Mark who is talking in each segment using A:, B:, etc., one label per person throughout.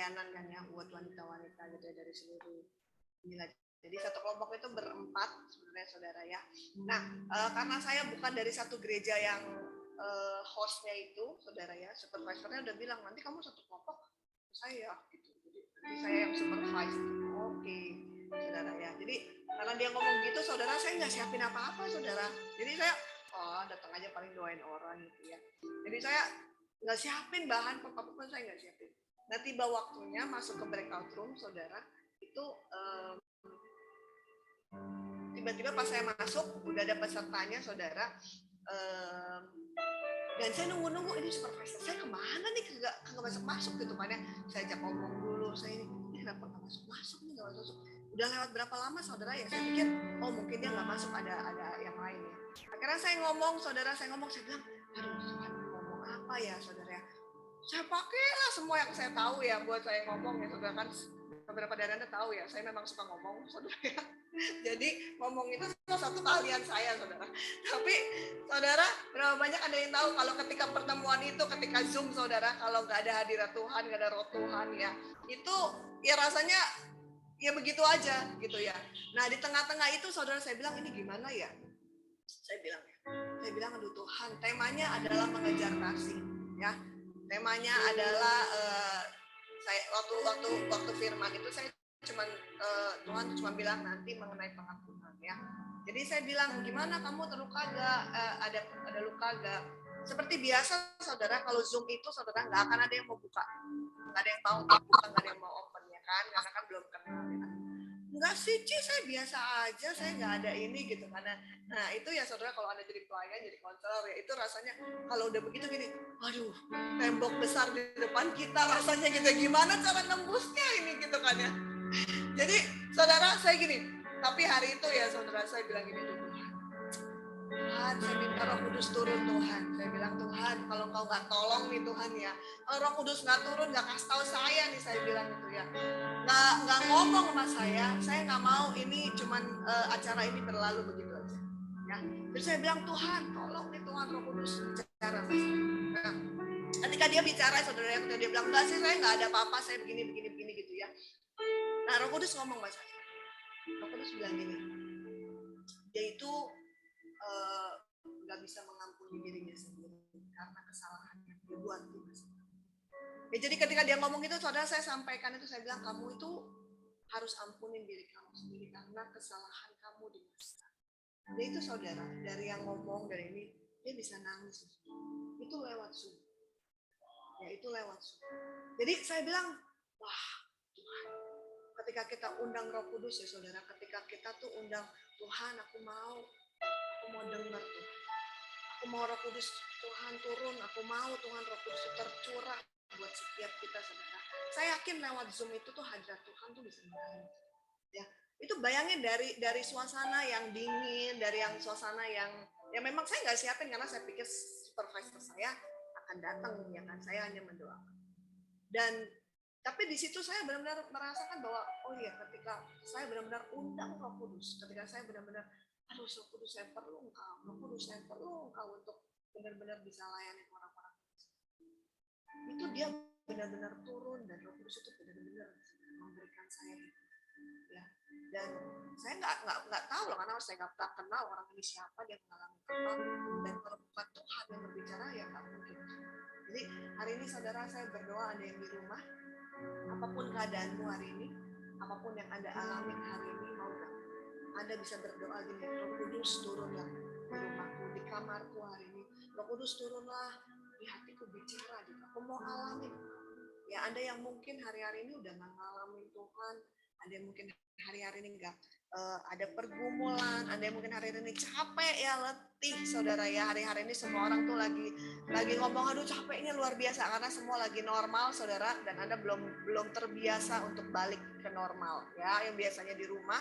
A: pelayanan kan ya buat wanita-wanita gitu ya dari seluruh inilah. Jadi satu kelompok itu berempat sebenarnya saudara ya. Nah karena saya bukan dari satu gereja yang hostnya itu saudara ya, supervisornya udah bilang nanti kamu satu kelompok saya gitu. Jadi saya yang supervise. Oke, saudara ya. Jadi karena dia ngomong gitu saudara, saya nggak siapin apa-apa saudara. Jadi saya datang aja paling doain orang gitu ya. Jadi saya nggak siapin bahan apa-apa, saya nggak siapin. Nah tiba waktunya masuk ke breakout room saudara, itu tiba-tiba pas saya masuk udah ada pesertanya saudara, dan saya nunggu ini supervisor saya kemana nih, kagak masuk gitu kan ya. Saya ajak ngomong dulu, saya ini kenapa nggak masuk nih, nggak masuk. Udah lewat berapa lama saudara ya, saya pikir mungkin dia nggak masuk, ada yang lain ya. Akhirnya saya ngomong saudara, saya bilang aduh Tuhan ngomong apa ya saudara ya. Saya pakailah semua yang saya tahu ya buat saya ngomong ya saudara, kan beberapa dari Anda tahu ya, saya memang suka ngomong saudara ya. Jadi ngomong itu salah satu keahlian saya saudara. Tapi saudara, berapa banyak Anda yang tahu kalau ketika pertemuan itu, ketika Zoom saudara, kalau nggak ada hadirat Tuhan, nggak ada roh Tuhan ya, itu ya rasanya ya begitu aja gitu ya. Nah di tengah-tengah itu saudara, saya bilang ini gimana ya, saya bilang aduh Tuhan, temanya adalah mengejar kasih ya. Temanya adalah saya waktu firman itu saya Tuhan cuma bilang nanti mengenai pengampunan ya. Jadi saya bilang gimana, kamu terluka gak? Ada luka gak? Seperti biasa saudara, kalau Zoom itu saudara nggak akan ada yang mau buka, nggak ada yang mau buka, nggak ada yang mau open ya kan, karena kan belum kenal ya. Enggak sih, saya biasa aja, saya nggak ada ini gitu karena. Nah itu ya saudara, kalau Anda jadi pelayan, jadi konselor ya, itu rasanya kalau udah begitu gini, aduh tembok besar di depan kita rasanya gitu, gimana cara nembusnya ini gitu kan ya. Jadi saudara saya gini, tapi hari itu ya saudara saya bilang gini, Tuhan saya minta Roh Kudus turun Tuhan. Saya bilang Tuhan kalau Kau nggak tolong nih Tuhan ya, kalau Roh Kudus nggak turun, nggak kasih tahu saya nih, saya bilang gitu ya, nggak ngomong sama saya nggak mau ini cuman acara ini berlalu begitu aja ya. Terus saya bilang Tuhan tolong nih Tuhan, Roh Kudus bicara sama saya. Nah, ketika dia bicara saudara, dia bilang enggak sih, saya nggak ada apa-apa, saya begini gitu ya. Nah Roh Kudus ngomong sama saya, Roh Kudus bilang gini, dia itu nggak bisa mengampuni dirinya sendiri karena kesalahannya dia buat itu. Ya, jadi ketika dia ngomong itu saudara, saya sampaikan itu, saya bilang kamu itu harus ampunin diri kamu sendiri karena kesalahan kamu di masa. Dia itu saudara, dari yang ngomong dari ini dia bisa nangis itu lewat Zoom ya, itu lewat Zoom. Jadi saya bilang wah Tuhan, ketika kita undang Roh Kudus ya saudara, ketika kita tuh undang Tuhan, aku mau dengar Tuhan, aku mau Roh Kudus Tuhan turun, aku mau Tuhan Roh Kudus tercurah buat setiap kita saudara. Saya yakin lewat Zoom itu tuh hadirat Tuhan tuh bisa mengalir ya. Itu bayangin dari suasana yang dingin, dari yang suasana yang memang saya nggak siapin karena saya pikir supervisor saya akan datang ya kan, saya hanya mendoakan. Dan tapi di situ saya benar-benar merasakan bahwa oh iya, ketika saya benar-benar undang Roh Kudus, ketika saya benar-benar aduh Roh Kudus saya perlu Engkau, Roh Kudus saya perlu Engkau untuk benar-benar bisa layani orang-orang, itu dia benar-benar turun dan Roh Kudus itu benar-benar memberikan saya ya. Dan saya nggak tahu loh, karena saya nggak kenal orang ini siapa, dia mengalami apa, dan kalau bukan Tuhan yang berbicara ya nggak mungkin. Jadi hari ini saudara, saya berdoa Anda yang di rumah, apapun keadaanmu hari ini, apapun yang Anda alami hari ini, mau gak Anda bisa berdoa gini, Roh Kudus turunlah di rumahku, di kamarku hari ini, Roh Kudus turunlah di hatiku, bicara gitu, aku mau alami ya. Anda yang mungkin hari-hari ini udah nggak ngalamin Tuhan, ada yang mungkin hari-hari ini nggak ada pergumulan, ada yang mungkin hari-hari ini capek ya, letih saudara ya. Hari-hari ini semua orang tuh lagi ngomong aduh capeknya luar biasa karena semua lagi normal saudara, dan Anda belum terbiasa untuk balik ke normal ya, yang biasanya di rumah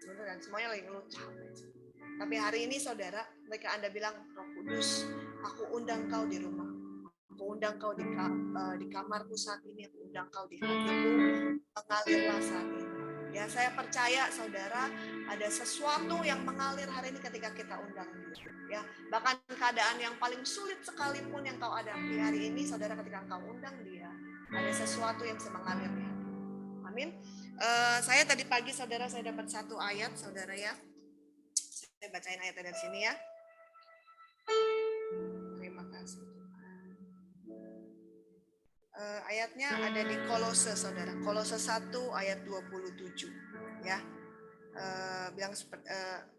A: dan semuanya lagi ngeluh capek. Tapi hari ini saudara, mereka Anda bilang Roh Kudus, aku undang kau di rumah, aku undang kau di kamarku saat ini, aku undang kau di hatiku, mengalirlah saat ini. Ya, saya percaya saudara, Ada sesuatu yang mengalir hari ini ketika kita undang dia. Ya, bahkan keadaan yang paling sulit sekalipun yang kau hadapi hari ini, saudara, ketika kau undang dia, ada sesuatu yang bisa mengalir di hati. Amin. Saya tadi pagi, saudara, saya dapat satu ayat, saudara ya. Saya bacain ayatnya dari sini ya. Terima kasih. Ayatnya ada di Kolose, saudara. Kolose 1 ayat 27 ya.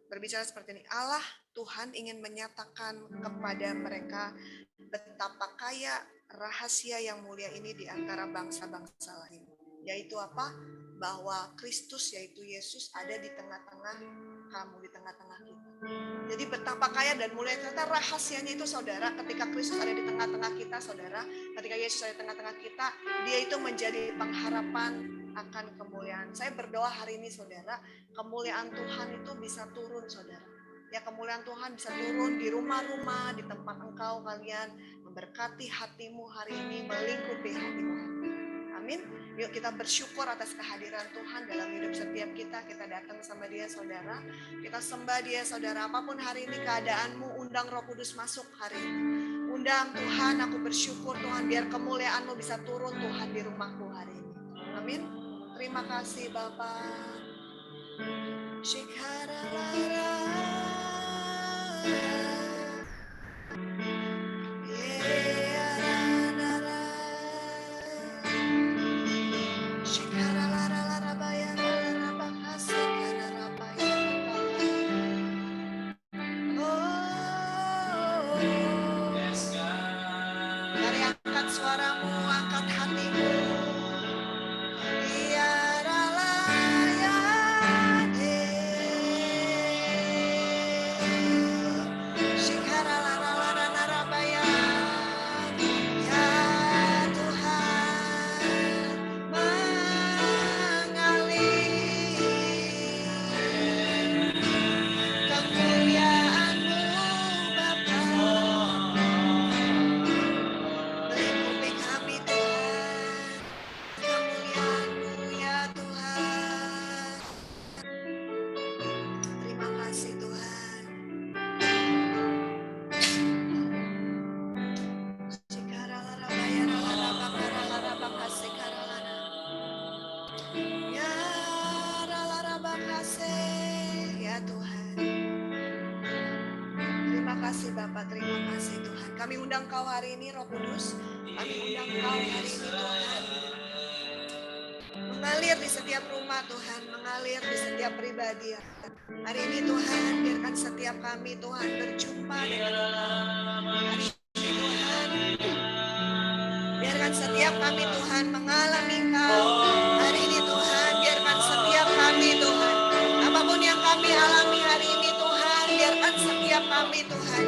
A: Berbicara seperti ini, Allah Tuhan ingin menyatakan kepada mereka betapa kaya rahasia yang mulia ini di antara bangsa-bangsa lain, yaitu apa? Bahwa Kristus, yaitu Yesus, ada di tengah-tengah kamu, di tengah-tengah kita. Jadi betapa kaya dan mulia ternyata rahasianya itu, saudara, ketika Kristus ada di tengah-tengah kita, saudara, ketika Yesus ada di tengah-tengah kita, dia itu menjadi pengharapan akan kemuliaan. Saya berdoa hari ini, saudara, kemuliaan Tuhan itu bisa turun, saudara. Ya, kemuliaan Tuhan bisa turun di rumah-rumah, di tempat engkau kalian, memberkati hatimu hari ini, melingkupi hatimu. Amin. Yuk kita bersyukur atas kehadiran Tuhan dalam hidup setiap kita. Kita datang sama dia, saudara. Kita sembah dia, saudara. Apapun hari ini keadaanmu, undang Roh Kudus masuk hari ini. Undang Tuhan, aku bersyukur Tuhan, biar kemuliaan-Mu bisa turun Tuhan di rumahku hari ini. Amin. Terima kasih Bapa. Mari angkat suaramu, angkat hatimu. Kami undang Kau hari ini, Roh Kudus. Kami undang Kau hari ini, Tuhan. Mengalir di setiap rumah, Tuhan. Mengalir di setiap pribadi. Hari ini, Tuhan, biarkan setiap kami, Tuhan, berjumpa dengan Engkau. Hari ini, Tuhan, biarkan setiap kami, Tuhan, mengalami Engkau. Hari ini, Tuhan, biarkan setiap kami, Tuhan, apapun yang kami alami hari ini, Tuhan, biarkan setiap kami, Tuhan,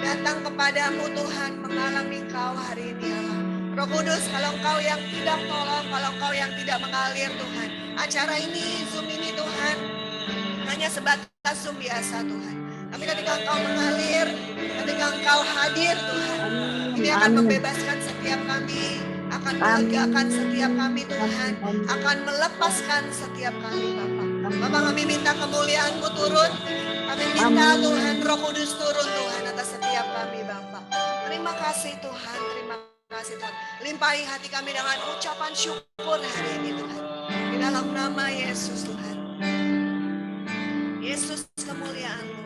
A: datang kepadamu, Tuhan, mengalami Kau hari ini, Allah. Roh Kudus, kalau Engkau yang tidak tolong, kalau Engkau yang tidak mengalir, Tuhan, acara ini, Zoom ini, Tuhan, hanya sebatas Zoom biasa, Tuhan. Tapi ketika Engkau mengalir, ketika Engkau hadir, Tuhan, ini akan membebaskan setiap kami, akan melegakan setiap kami, Tuhan, akan melepaskan setiap kami, Bapak. Bapak, kami minta kemuliaan-Mu turun. Kami minta Tuhan, Roh Kudus turun, Tuhan, atas setiap kami, Bapak. Terima kasih, Tuhan. Terima kasih, Tuhan. Limpahi hati kami dengan ucapan syukur hari ini, Tuhan. Di dalam nama Yesus, Tuhan. Yesus, kemuliaan-Mu.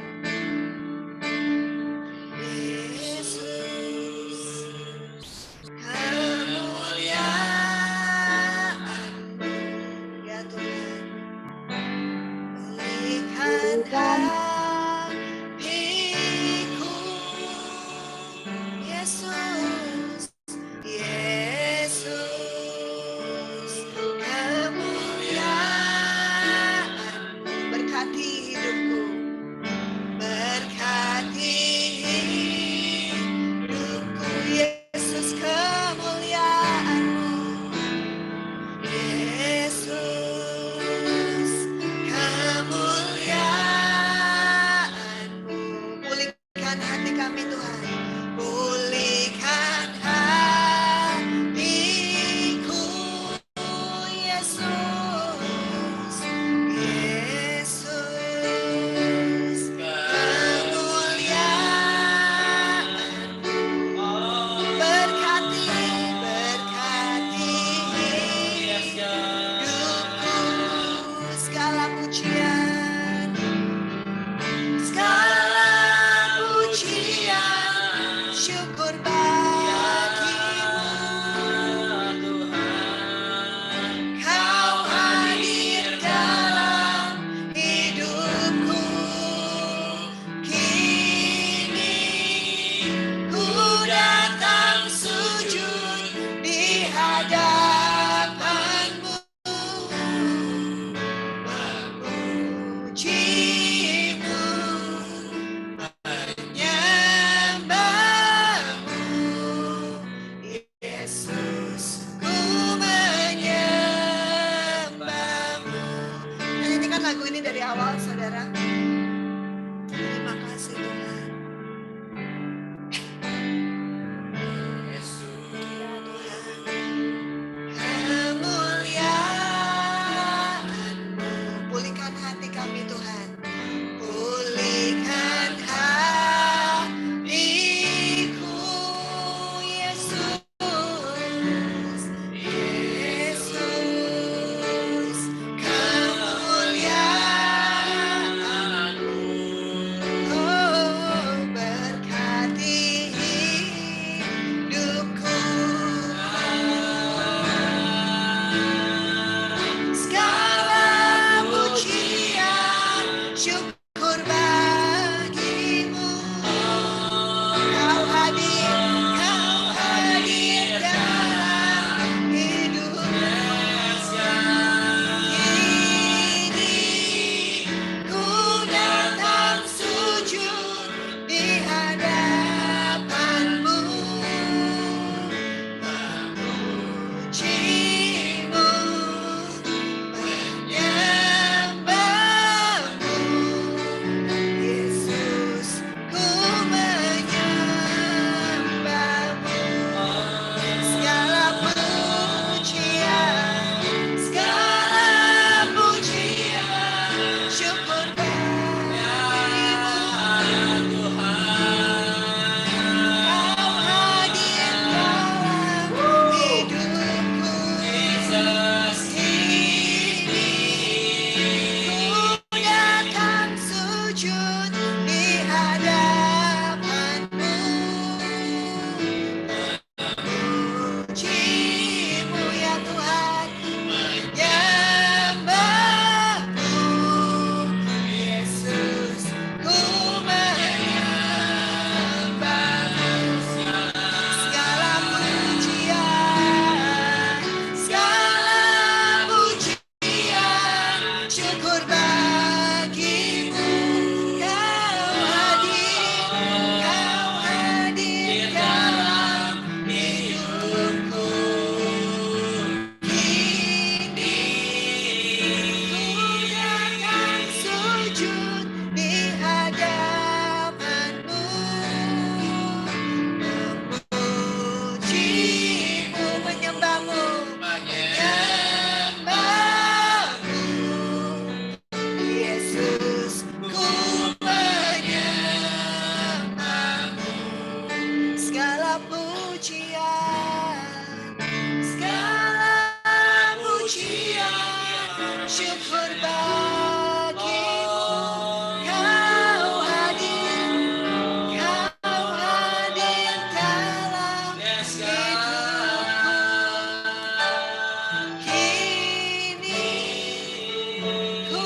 A: dari awal, saudara. Terima kasih Tuhan. Ya Tuhan, kemuliaan-Mu. Pulihkan hati kami Tuhan. Pulihkan hatiku, Yesus. Yesus, kemuliaan-Mu. Oh, berkati hidupku. Segala pujian, syukur bagimu. Kau hadir dalam hidupku. Kini ku datang sujud di hadapan-Mu, memuji-Mu, menyembah-Mu. Yesus, ku menyembah-Mu. Segala pujian, syukur bagimu. Kau hadir dalam hidupku. Kini ku datang sujud di hadapan-Mu, memuji-Mu ya Tuhan, menyembah-Mu. Yesus, ku menyembah-Mu. Segala pujian, syukur bagimu. Kau hadir dalam hidupku. Kini ku datang sujud di hadapan-Mu, memuji-Mu, menyembah-Mu, menyembah-Mu. Yesus, ku menyembah-Mu. Segala pujian, syukur bagimu. Kau hadir dalam hidupku. Kini ku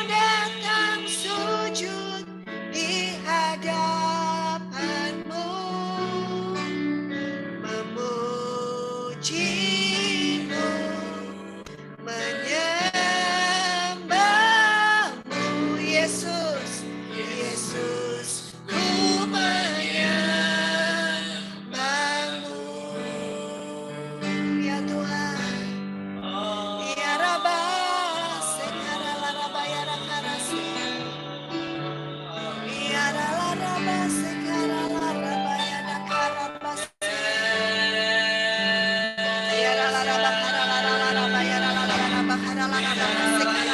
A: datang sujud di hadapan-Mu, memuji-Mu, menyembah-Mu. Yesus, Yesus, ku menyembah-Mu. Ya Tuhan, ya Rabba, sekara Rabba ya rakarasi. Ya Rabba, sekara Rabba ya rakarabasi. Ya Rabba, karala ya Rabba, karala sekara Rabba.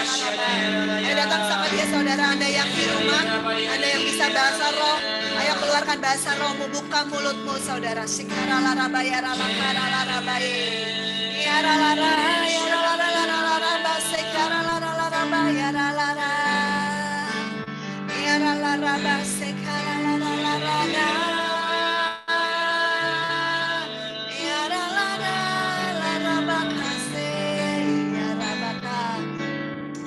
A: Ayo datang sama dia saudara, Anda yang di rumah, Anda yang bisa bahasa roh, ayo keluarkan bahasa rohmu, buka mulutmu saudara. Sekara Rabba ya Rabba, karala Rabba. Ya Rabba, ya Rabba, sekara Rabba ya Rabba. Ya Rabba, sekara Rabba. Ya Rabba, kasih. Ya Rabba,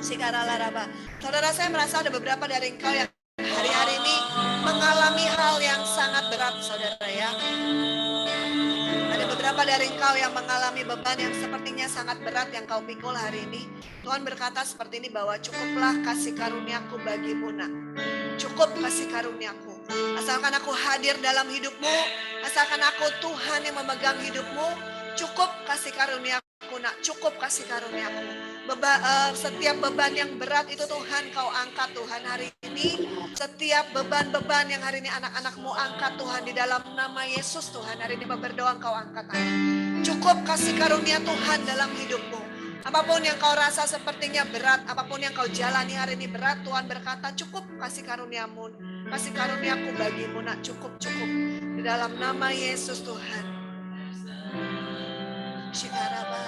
A: sekara Rabba. Saudara, saya merasa ada beberapa dari engkau yang hari-hari ini mengalami hal yang sangat berat, saudara ya. Ada beberapa dari engkau yang mengalami beban yang sepertinya sangat berat yang kau pikul hari ini. Tuhan berkata seperti ini, bahwa cukuplah kasih karuniaku bagimu nak. Cukup kasih karuniaku. Asalkan aku hadir dalam hidupmu, asalkan aku Tuhan yang memegang hidupmu, cukup kasih karuniaku nak, cukup kasih karuniamu. Setiap beban yang berat itu Tuhan kau angkat Tuhan hari ini. Setiap beban-beban yang hari ini anak-anakmu angkat Tuhan di dalam nama Yesus Tuhan. Hari ini berdoa kau angkat Tuhan. Cukup kasih karunia Tuhan dalam hidupmu. Apapun yang kau rasa sepertinya berat, apapun yang kau jalani hari ini berat, Tuhan berkata cukup kasih karuniamu. Kasih karuniaku bagimu nak, cukup-cukup. Di dalam nama Yesus Tuhan. Shikaraba.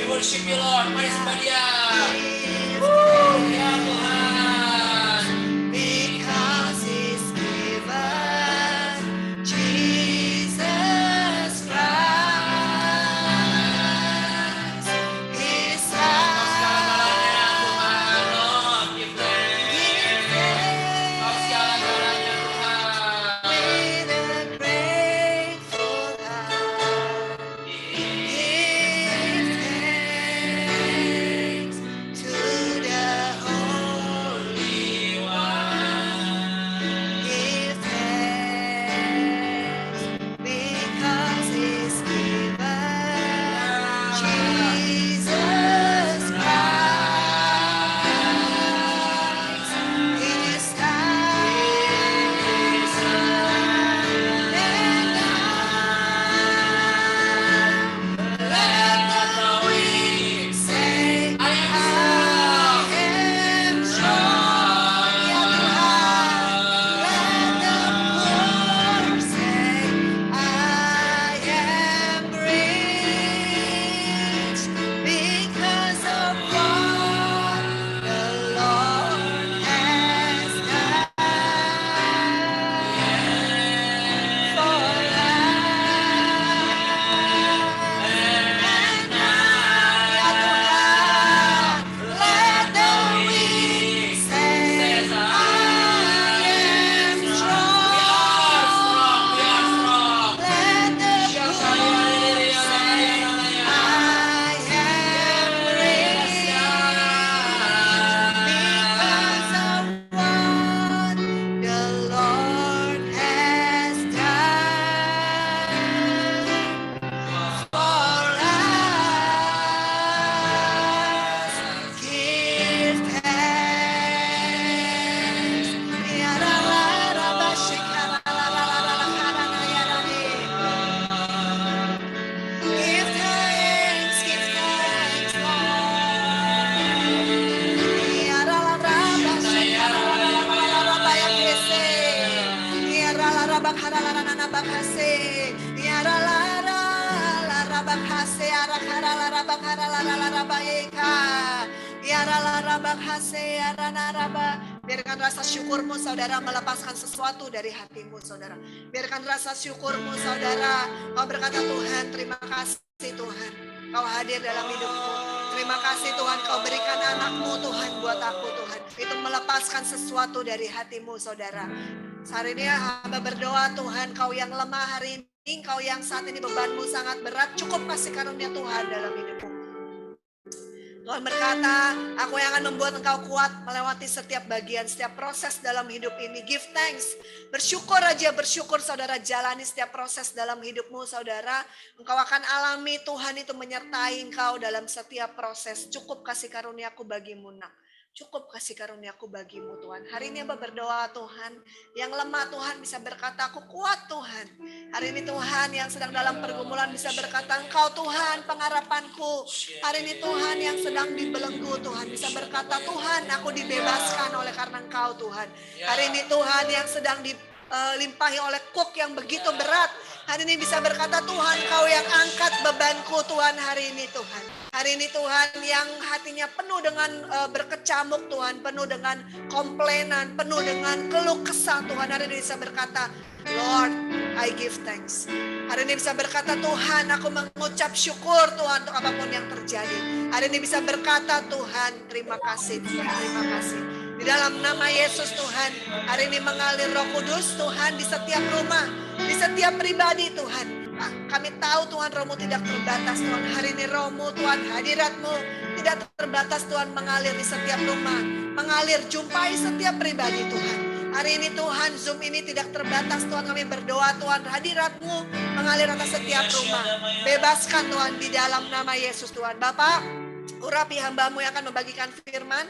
B: Worship you Lord, mari sembah Dia. Ya Tuhan.
A: Because He's given Jesus Christ, His
B: Segalanya Tuhan, Lord, give thanks. Kau segalanya Tuhan.
A: with a grateful heart. Give thanks to the Holy One. Give thanks because He's given Jesus Christ, His let the weak say, I am strong. Ya Tuhan, let the poor say, I am rich because of what the Lord has done for Biarkan rasa syukurmu saudara melepaskan sesuatu dari hatimu saudara. Biarkan rasa syukurmu saudara. Kau berkata Tuhan terima kasih Tuhan. Kau hadir dalam hidupku. Terima kasih Tuhan kau berikan anakmu Tuhan buat aku Tuhan. Itu melepaskan sesuatu dari hatimu saudara. Hari ini hamba berdoa Tuhan kau yang lemah hari ini. Kau yang saat ini bebanmu sangat berat. Cukup kasih karunia Tuhan dalam hidupmu. Tuhan berkata, aku yang akan membuat engkau kuat melewati setiap bagian, setiap proses dalam hidup ini. Give thanks. Bersyukur aja, bersyukur saudara jalani setiap proses dalam hidupmu saudara. Engkau akan alami Tuhan itu menyertai engkau dalam setiap proses. Cukup kasih karuniaku bagimu nak. Cukup kasih karuniaku bagimu Tuhan. Hari ini Hamba berdoa Tuhan, yang lemah Tuhan bisa berkata aku kuat Tuhan. Hari ini Tuhan yang sedang dalam pergumulan bisa berkata Engkau Tuhan pengharapanku. Hari ini Tuhan yang sedang dibelenggu Tuhan bisa berkata Tuhan aku dibebaskan oleh karena Engkau Tuhan. Hari ini Tuhan yang sedang dilimpahi oleh kuk yang begitu berat. Hari ini bisa berkata Tuhan Kau yang angkat bebanku Tuhan hari ini Tuhan. Hari ini Tuhan yang hatinya penuh dengan berkecamuk Tuhan, penuh dengan komplainan, penuh dengan keluh kesah Tuhan. Hari ini bisa berkata, Lord, I give thanks. Hari ini bisa berkata, Tuhan, aku mengucap syukur Tuhan untuk apapun yang terjadi. Hari ini bisa berkata, Tuhan, terima kasih, Tuhan, terima kasih. Di dalam nama Yesus Tuhan, hari ini mengalir Roh Kudus Tuhan di setiap rumah, di setiap pribadi Tuhan. Kami tahu Tuhan Roh-Mu tidak terbatas Tuhan. Hari ini Roh-Mu Tuhan, hadirat-Mu tidak terbatas Tuhan mengalir di setiap rumah. Mengalir, jumpai setiap pribadi Tuhan. Hari ini Tuhan Zoom ini tidak terbatas Tuhan. Kami berdoa Tuhan hadirat-Mu mengalir atas setiap rumah. Bebaskan Tuhan di dalam nama Yesus Tuhan. Bapak, urapi hamba-Mu yang akan membagikan firman.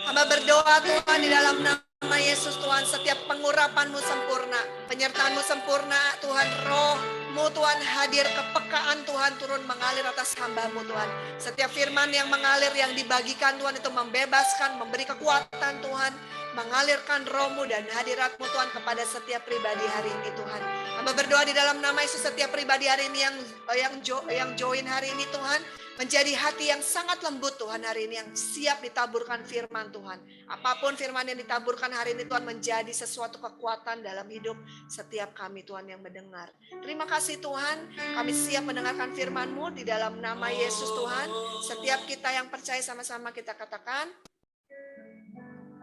A: Hamba berdoa Tuhan di dalam nama Yesus Tuhan. Setiap pengurapan-Mu sempurna. Penyertaan-Mu sempurna Tuhan. Roh-Mu Tuhan hadir, kepekaan Tuhan turun mengalir atas hamba-Mu Tuhan. Setiap firman yang mengalir, yang dibagikan Tuhan itu membebaskan, memberi kekuatan Tuhan, mengalirkan Roh-Mu dan hadirat-Mu Tuhan kepada setiap pribadi hari ini Tuhan. Hamba berdoa di dalam nama Yesus setiap pribadi hari ini yang join hari ini Tuhan, menjadi hati yang sangat lembut Tuhan hari ini, yang siap ditaburkan firman Tuhan. Apapun firman yang ditaburkan hari ini Tuhan menjadi sesuatu kekuatan dalam hidup setiap kami Tuhan yang mendengar. Terima kasih Tuhan, kami siap mendengarkan firman-Mu di dalam nama Yesus Tuhan. Setiap kita yang percaya sama-sama kita katakan,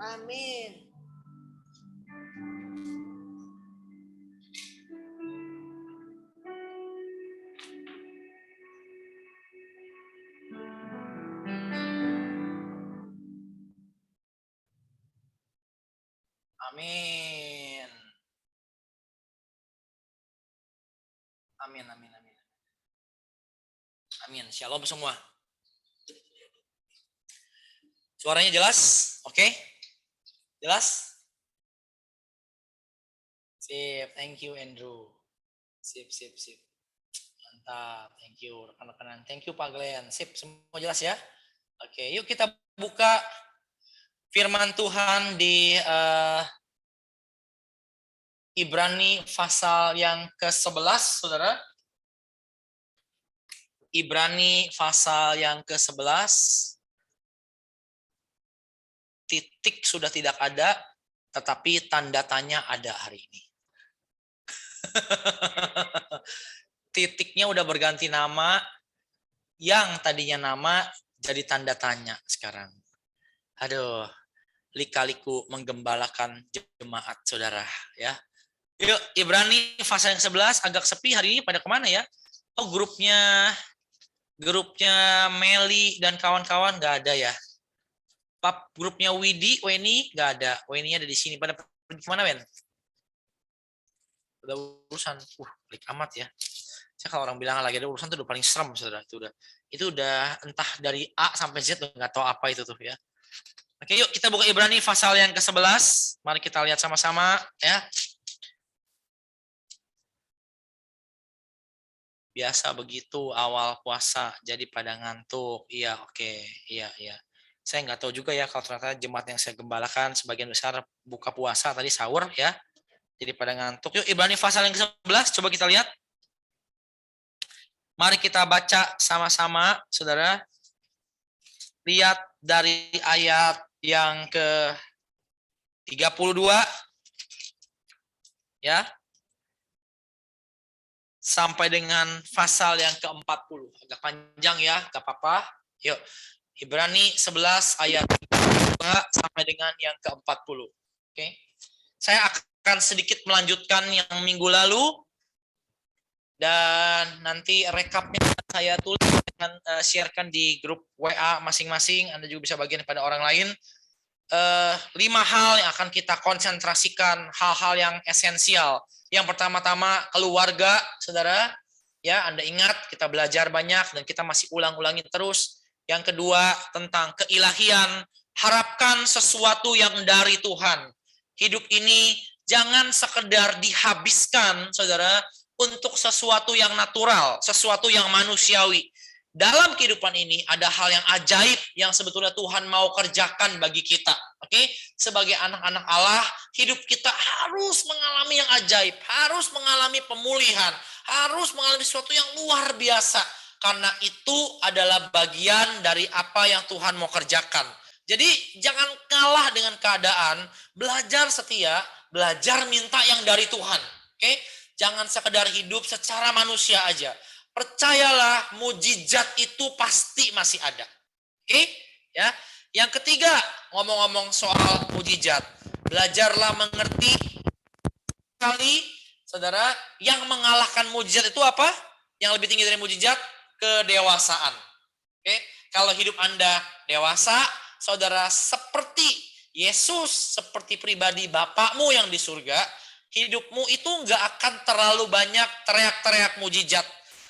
A: amin.
B: Amin. Amin, amin, amin. Amin. Shalom semua. Suaranya jelas? Oke? Jelas? Sip, thank you Andrew. Sip, sip, sip. Mantap, thank you rekan-rekanan. Thank you Pak Glenn. Sip, semua jelas ya? Oke, yuk kita buka firman Tuhan di Ibrani pasal yang ke-11, Saudara. Ibrani pasal yang ke-11. Titik sudah tidak ada, tetapi tanda tanya ada hari ini. Titiknya udah berganti nama, yang tadinya nama jadi tanda tanya sekarang. Aduh, lika-liku menggembalakan jemaat Saudara ya. Yuk, Ibrani pasal yang 11 agak sepi hari ini, pada kemana ya? Oh, grupnya Meli dan kawan-kawan nggak ada ya. Grupnya Weni nggak ada. Weni-nya ada di sini. Pada pergi kemana, Ben? Udah urusan. Pelik amat ya. Saya kalau orang bilang lagi ada urusan tuh udah paling serem, Saudara. Itu udah entah dari A sampai Z nggak tahu apa itu tuh ya. Oke, yuk kita buka Ibrani pasal yang ke-11. Mari kita lihat sama-sama ya. Biasa begitu awal puasa jadi pada ngantuk. Iya, oke. Iya. Saya nggak tahu juga ya kalau ternyata jemaat yang saya gembalakan sebagian besar buka puasa tadi sahur ya. Jadi pada ngantuk. Yuk Ibrani pasal yang ke-11 coba kita lihat. Mari kita baca sama-sama, Saudara. Lihat dari ayat yang ke-32 ya. Sampai dengan pasal yang ke-40. Agak panjang ya, gak apa-apa. Yuk, Ibrani 11 ayat 2 sampai dengan yang ke-40. Oke. Saya akan sedikit melanjutkan yang minggu lalu. Dan nanti rekapnya saya tulis dan sharekan di grup WA masing-masing. Anda juga bisa bagian pada orang lain. 5 hal yang akan kita konsentrasikan, hal-hal yang esensial. Yang pertama-tama keluarga, Saudara. Ya, Anda ingat kita belajar banyak dan kita masih ulang-ulangi terus. Yang kedua tentang keilahian, Harapkan sesuatu yang dari Tuhan. Hidup ini jangan sekedar dihabiskan, saudara, untuk sesuatu yang natural, sesuatu yang manusiawi. Dalam kehidupan ini ada hal yang ajaib yang sebetulnya Tuhan mau kerjakan bagi kita. Oke, sebagai anak-anak Allah, hidup kita harus mengalami yang ajaib, harus mengalami pemulihan, harus mengalami sesuatu yang luar biasa. Karena itu adalah bagian dari apa yang Tuhan mau kerjakan. Jadi jangan kalah dengan keadaan, belajar setia, belajar minta yang dari Tuhan. Oke? Jangan sekedar hidup secara manusia aja. Percayalah, mujizat itu pasti masih ada. Oke? Ya. Yang ketiga, ngomong-ngomong soal mujizat, belajarlah mengerti kali, saudara, yang mengalahkan mujizat itu apa? Yang lebih tinggi dari mujizat, kedewasaan. Oke? Kalau hidup Anda dewasa, saudara, seperti Yesus, seperti pribadi Bapakmu yang di surga, hidupmu itu nggak akan terlalu banyak teriak-teriak mujizat.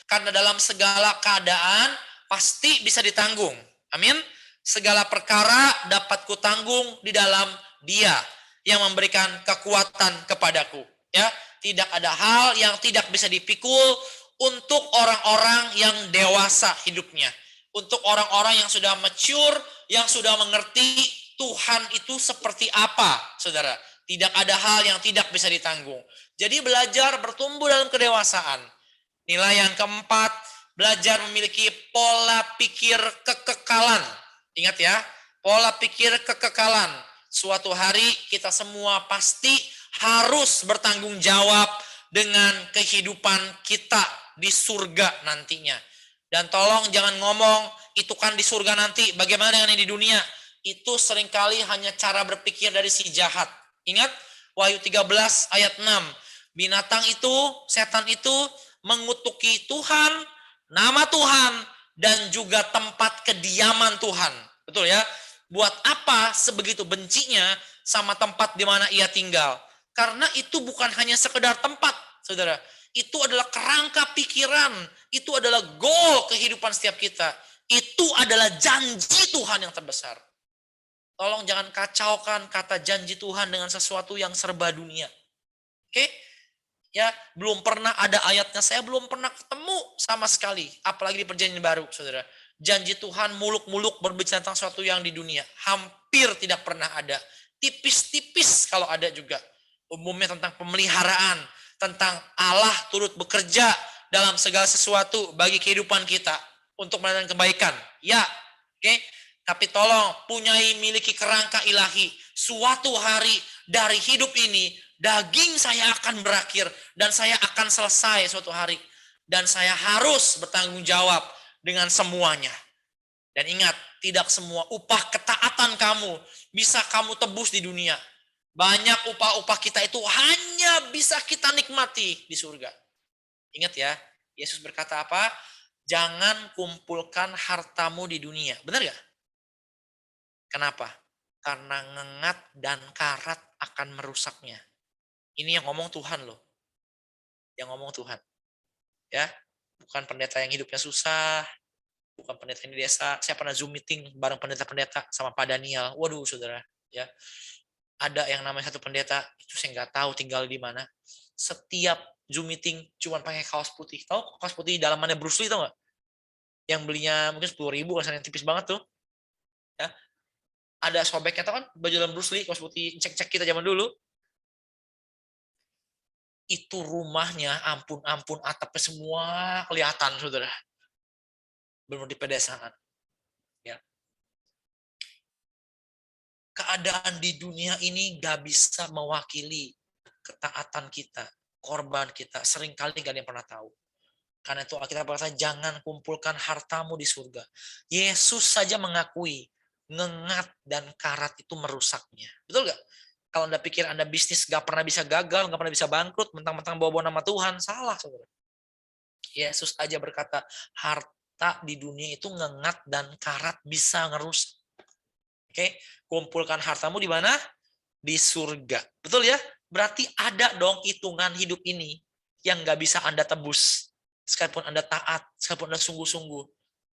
B: Karena dalam segala keadaan pasti bisa ditanggung. Amin. Segala perkara dapat kutanggung di dalam Dia yang memberikan kekuatan kepadaku. Ya, tidak ada hal yang tidak bisa dipikul untuk orang-orang yang dewasa hidupnya. Untuk orang-orang yang sudah mature, yang sudah mengerti Tuhan itu seperti apa, saudara. Tidak ada hal yang tidak bisa ditanggung. Jadi belajar bertumbuh dalam kedewasaan. Nilai yang keempat, belajar memiliki pola pikir kekekalan. Ingat ya, pola pikir kekekalan. Suatu hari kita semua pasti harus bertanggung jawab dengan kehidupan kita di surga nantinya. Dan tolong jangan ngomong, itu kan di surga nanti, bagaimana dengan yang di dunia? Itu seringkali hanya cara berpikir dari si jahat. Ingat, Wahyu 13 ayat 6. Binatang itu, setan itu mengutuki Tuhan, nama Tuhan, dan juga tempat kediaman Tuhan. Betul ya? Buat apa sebegitu bencinya sama tempat di mana ia tinggal? Karena itu bukan hanya sekedar tempat, saudara. Itu adalah kerangka pikiran. Itu adalah goal kehidupan setiap kita. Itu adalah janji Tuhan yang terbesar. Tolong jangan kacaukan kata janji Tuhan dengan sesuatu yang serba dunia. Oke? Ya, belum pernah ada ayatnya. Saya belum pernah ketemu sama sekali. Apalagi di perjanjian baru, saudara. Janji Tuhan muluk-muluk berbicara tentang sesuatu yang di dunia. Hampir tidak pernah ada. Tipis-tipis kalau ada juga. Umumnya tentang pemeliharaan. Tentang Allah turut bekerja dalam segala sesuatu bagi kehidupan kita. Untuk melakukan kebaikan. Ya, oke. Tapi tolong miliki kerangka ilahi. Suatu hari dari hidup ini, daging saya akan berakhir. Dan saya akan selesai suatu hari. Dan saya harus bertanggung jawab dengan semuanya. Dan ingat, tidak semua upah ketaatan kamu bisa kamu tebus di dunia. Banyak upah-upah kita itu hanya bisa kita nikmati di surga. Ingat ya, Yesus berkata apa? Jangan kumpulkan hartamu di dunia. Benar gak? Kenapa? Karena ngengat dan karat akan merusaknya. Ini yang ngomong Tuhan loh. Yang ngomong Tuhan. Ya, bukan pendeta yang hidupnya susah. Bukan pendeta yang di desa. Saya pernah Zoom meeting bareng pendeta-pendeta sama Pak Daniel. Waduh, saudara. Ya, ada yang namanya satu pendeta. Itu saya nggak tahu tinggal di mana. Setiap Zoom meeting cuma pakai kaos putih. Tahu kaos putih dalamannya Bruce Lee, tau nggak? Yang belinya mungkin 10.000, kan yang tipis banget tuh. Ya, ada sobeknya, tau kan baju dalam Bruce Lee, kaos putih cek-cek kita zaman dulu. Itu rumahnya, ampun atapnya semua kelihatan, saudara. Benar di pedesaan. Ya. Keadaan di dunia ini gak bisa mewakili ketaatan kita, korban kita. Seringkali gak ada yang pernah tahu. Karena itu Alkitab berkata, jangan kumpulkan hartamu di surga. Yesus saja mengakui, ngengat dan karat itu merusaknya. Betul gak? Kalau Anda pikir Anda bisnis gak pernah bisa gagal, gak pernah bisa bangkrut, mentang-mentang bawa-bawa nama Tuhan, salah, saudara. Yesus aja berkata, harta di dunia itu ngengat dan karat bisa ngerusak. Oke, kumpulkan hartamu di mana? Di surga. Betul ya? Berarti ada dong hitungan hidup ini yang gak bisa Anda tebus. Sekalipun Anda taat, sekalipun Anda sungguh-sungguh.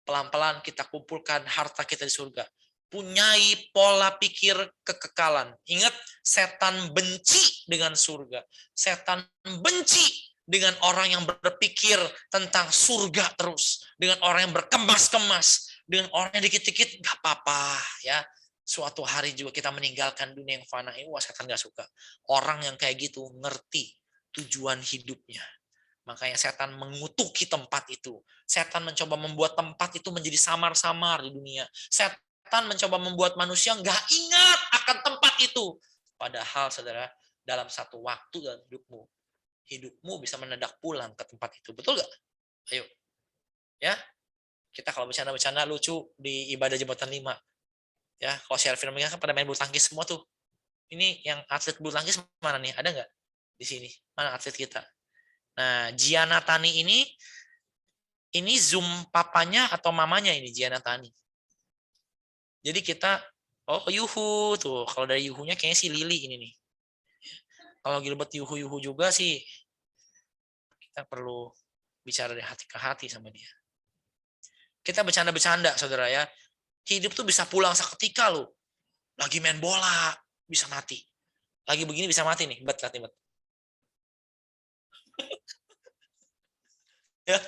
B: Pelan-pelan kita kumpulkan harta kita di surga. mempunyai pola pikir kekekalan. Ingat, setan benci dengan surga. Setan benci dengan orang yang berpikir tentang surga terus. Dengan orang yang berkemas-kemas. Dengan orang yang dikit-dikit, gak apa-apa. Ya, suatu hari juga kita meninggalkan dunia yang fana ini. Wah, setan gak suka. Orang yang kayak gitu ngerti tujuan hidupnya. Makanya setan mengutuki tempat itu. Setan mencoba membuat tempat itu menjadi samar-samar di dunia. Setan mencoba membuat manusia nggak ingat akan tempat itu. Padahal, saudara, dalam satu waktu dalam hidupmu bisa mendadak pulang ke tempat itu. Betul nggak? Ayo. Ya, kita kalau bercanda-bercanda lucu di ibadah jembatan 5. Ya, kalau share filmnya kan pada main bulu tangkis semua tuh. Ini yang atlet bulu tangkis mana nih? Ada nggak di sini? Mana atlet kita? Nah, Gianna Tani ini Zoom papanya atau mamanya ini Gianna Tani. Jadi kita, oh Yuhu tuh, kalau dari Yuhunya kayaknya si Lili ini nih. Kalau Gilbert Yuhu juga sih, kita perlu bicara dari hati ke hati sama dia. Kita bercanda-bercanda, saudara ya. Hidup tuh bisa pulang seketika loh. Lagi main bola, bisa mati. Lagi begini bisa mati nih, bet. Ya,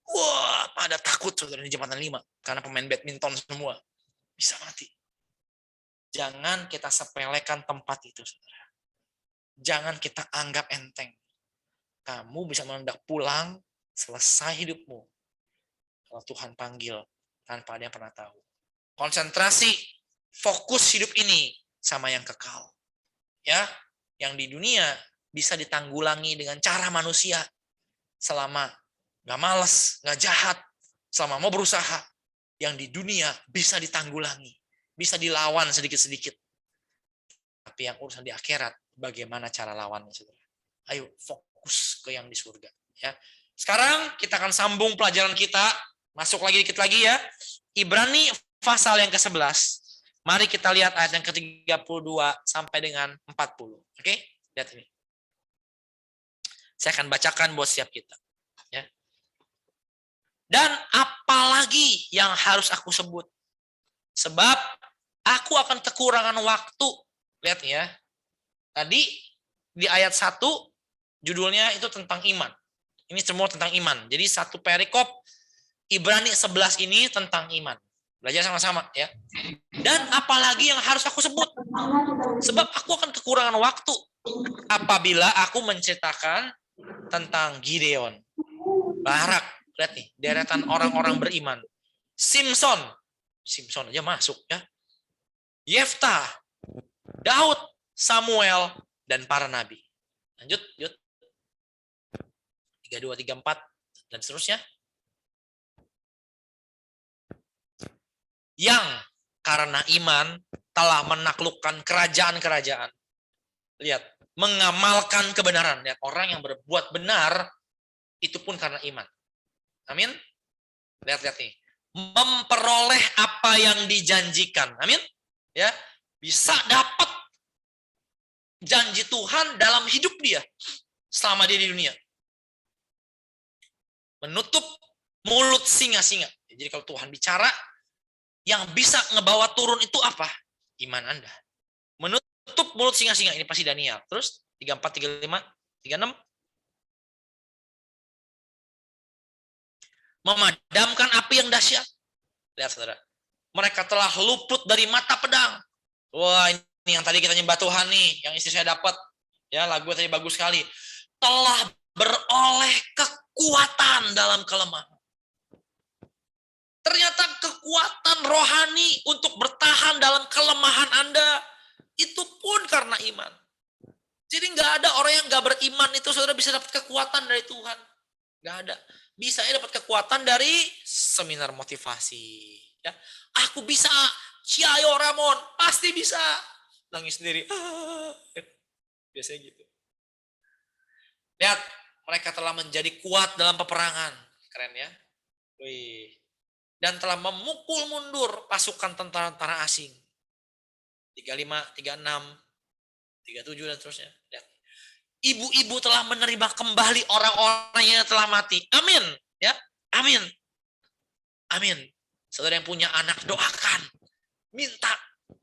B: wah, pada takut saudara di jembatan 5 karena pemain badminton semua bisa mati. Jangan kita sepelekan tempat itu, saudara. Jangan kita anggap enteng. Kamu bisa mendadak pulang, selesai hidupmu. Kalau Tuhan panggil, tanpa ada yang pernah tahu. Konsentrasi, fokus hidup ini sama yang kekal. Ya, yang di dunia bisa ditanggulangi dengan cara manusia. Selama nggak malas, nggak jahat, selama mau berusaha, yang di dunia bisa ditanggulangi, bisa dilawan sedikit-sedikit. Tapi yang urusan di akhirat, bagaimana cara lawannya, saudara? Ayo fokus ke yang di surga. Ya. Sekarang kita akan sambung pelajaran kita, masuk lagi dikit lagi ya. Ibrani pasal yang ke-11. Mari kita lihat ayat yang ke-32 sampai dengan 40. Oke? Lihat ini. Saya akan bacakan buat setiap kita. Ya. Dan apalagi yang harus aku sebut? Sebab aku akan kekurangan waktu. Lihat ya. Tadi di ayat 1 judulnya itu tentang iman. Ini semua tentang iman. Jadi satu perikop Ibrani 11 ini tentang iman. Belajar sama-sama ya. Dan apalagi yang harus aku sebut? Sebab aku akan kekurangan waktu apabila aku menceritakan tentang Gideon, Barak, lihat nih, deretan orang-orang beriman. Simpson aja masuk ya. Yefta, Daud, Samuel, dan para nabi. Lanjut, 3, 2, 3, 4, dan seterusnya. Yang karena iman telah menaklukkan kerajaan-kerajaan. Lihat, mengamalkan kebenaran. Lihat, orang yang berbuat benar, itu pun karena iman. Amin. Lihat nih. Memperoleh apa yang dijanjikan. Amin. Ya, bisa dapat janji Tuhan dalam hidup dia selama dia di dunia. Menutup mulut singa-singa. Jadi kalau Tuhan bicara, yang bisa ngebawa turun itu apa? Iman Anda. Menutup mulut singa-singa. Ini pasti Daniel. Terus 34, 35, 36. Memadamkan api yang dahsyat. Lihat saudara. Mereka telah luput dari mata pedang. Wah, ini yang tadi kita nyembah Tuhan nih. Yang istri saya dapat. Ya, lagu tadi bagus sekali. Telah beroleh kekuatan dalam kelemahan. Ternyata kekuatan rohani untuk bertahan dalam kelemahan Anda, itu pun karena iman. Jadi nggak ada orang yang nggak beriman itu saudara bisa dapat kekuatan dari Tuhan. Nggak ada. Bisa dapat kekuatan dari seminar motivasi. Ya, aku bisa, Ciayo Ramon, pasti bisa. Nangis sendiri. Biasanya gitu. Lihat, mereka telah menjadi kuat dalam peperangan. Keren ya. Wih. Dan telah memukul mundur pasukan tentara-tentara asing. 35, 36, 37 dan seterusnya. Lihat. Ibu-ibu telah menerima kembali orang-orang yang telah mati. Amin. Ya, amin. Amin. Saudara yang punya anak, doakan. Minta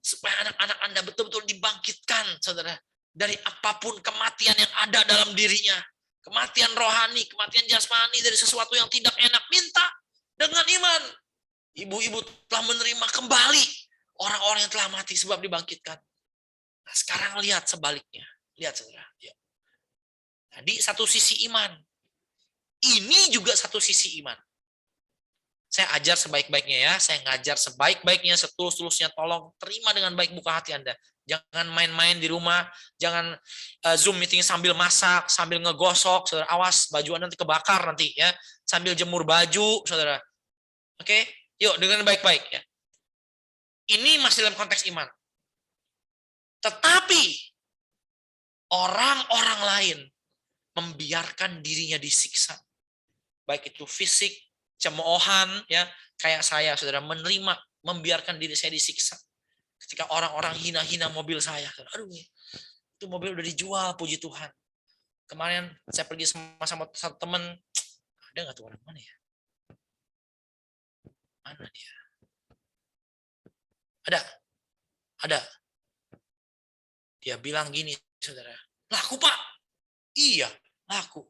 B: supaya anak-anak Anda betul-betul dibangkitkan, saudara, dari apapun kematian yang ada dalam dirinya. Kematian rohani, kematian jasmani, dari sesuatu yang tidak enak. Minta dengan iman. Ibu-ibu telah menerima kembali orang-orang yang telah mati sebab dibangkitkan. Nah, sekarang lihat sebaliknya. Lihat, saudara. Ya. Tadi satu sisi iman. Ini juga satu sisi iman. Saya ajar sebaik-baiknya ya. Saya ngajar sebaik-baiknya, setulus-tulusnya. Tolong terima dengan baik buka hati Anda. Jangan main-main di rumah. Jangan Zoom meeting sambil masak, sambil ngegosok. Saudara, awas baju Anda nanti kebakar nanti ya. Sambil jemur baju, saudara. Oke? Yuk, dengan baik-baik ya. Ini masih dalam konteks iman. Tetapi orang-orang lain membiarkan dirinya disiksa. Baik itu fisik, cemoohan, ya, kayak saya, saudara, menerima, membiarkan diri saya disiksa. Ketika orang-orang hina-hina mobil saya, aduh, itu mobil udah dijual, puji Tuhan. Kemarin saya pergi sama satu teman, ada nggak tuh orang mana ya? Mana dia? Ada. Dia bilang gini, saudara, laku Pak? Iya, laku.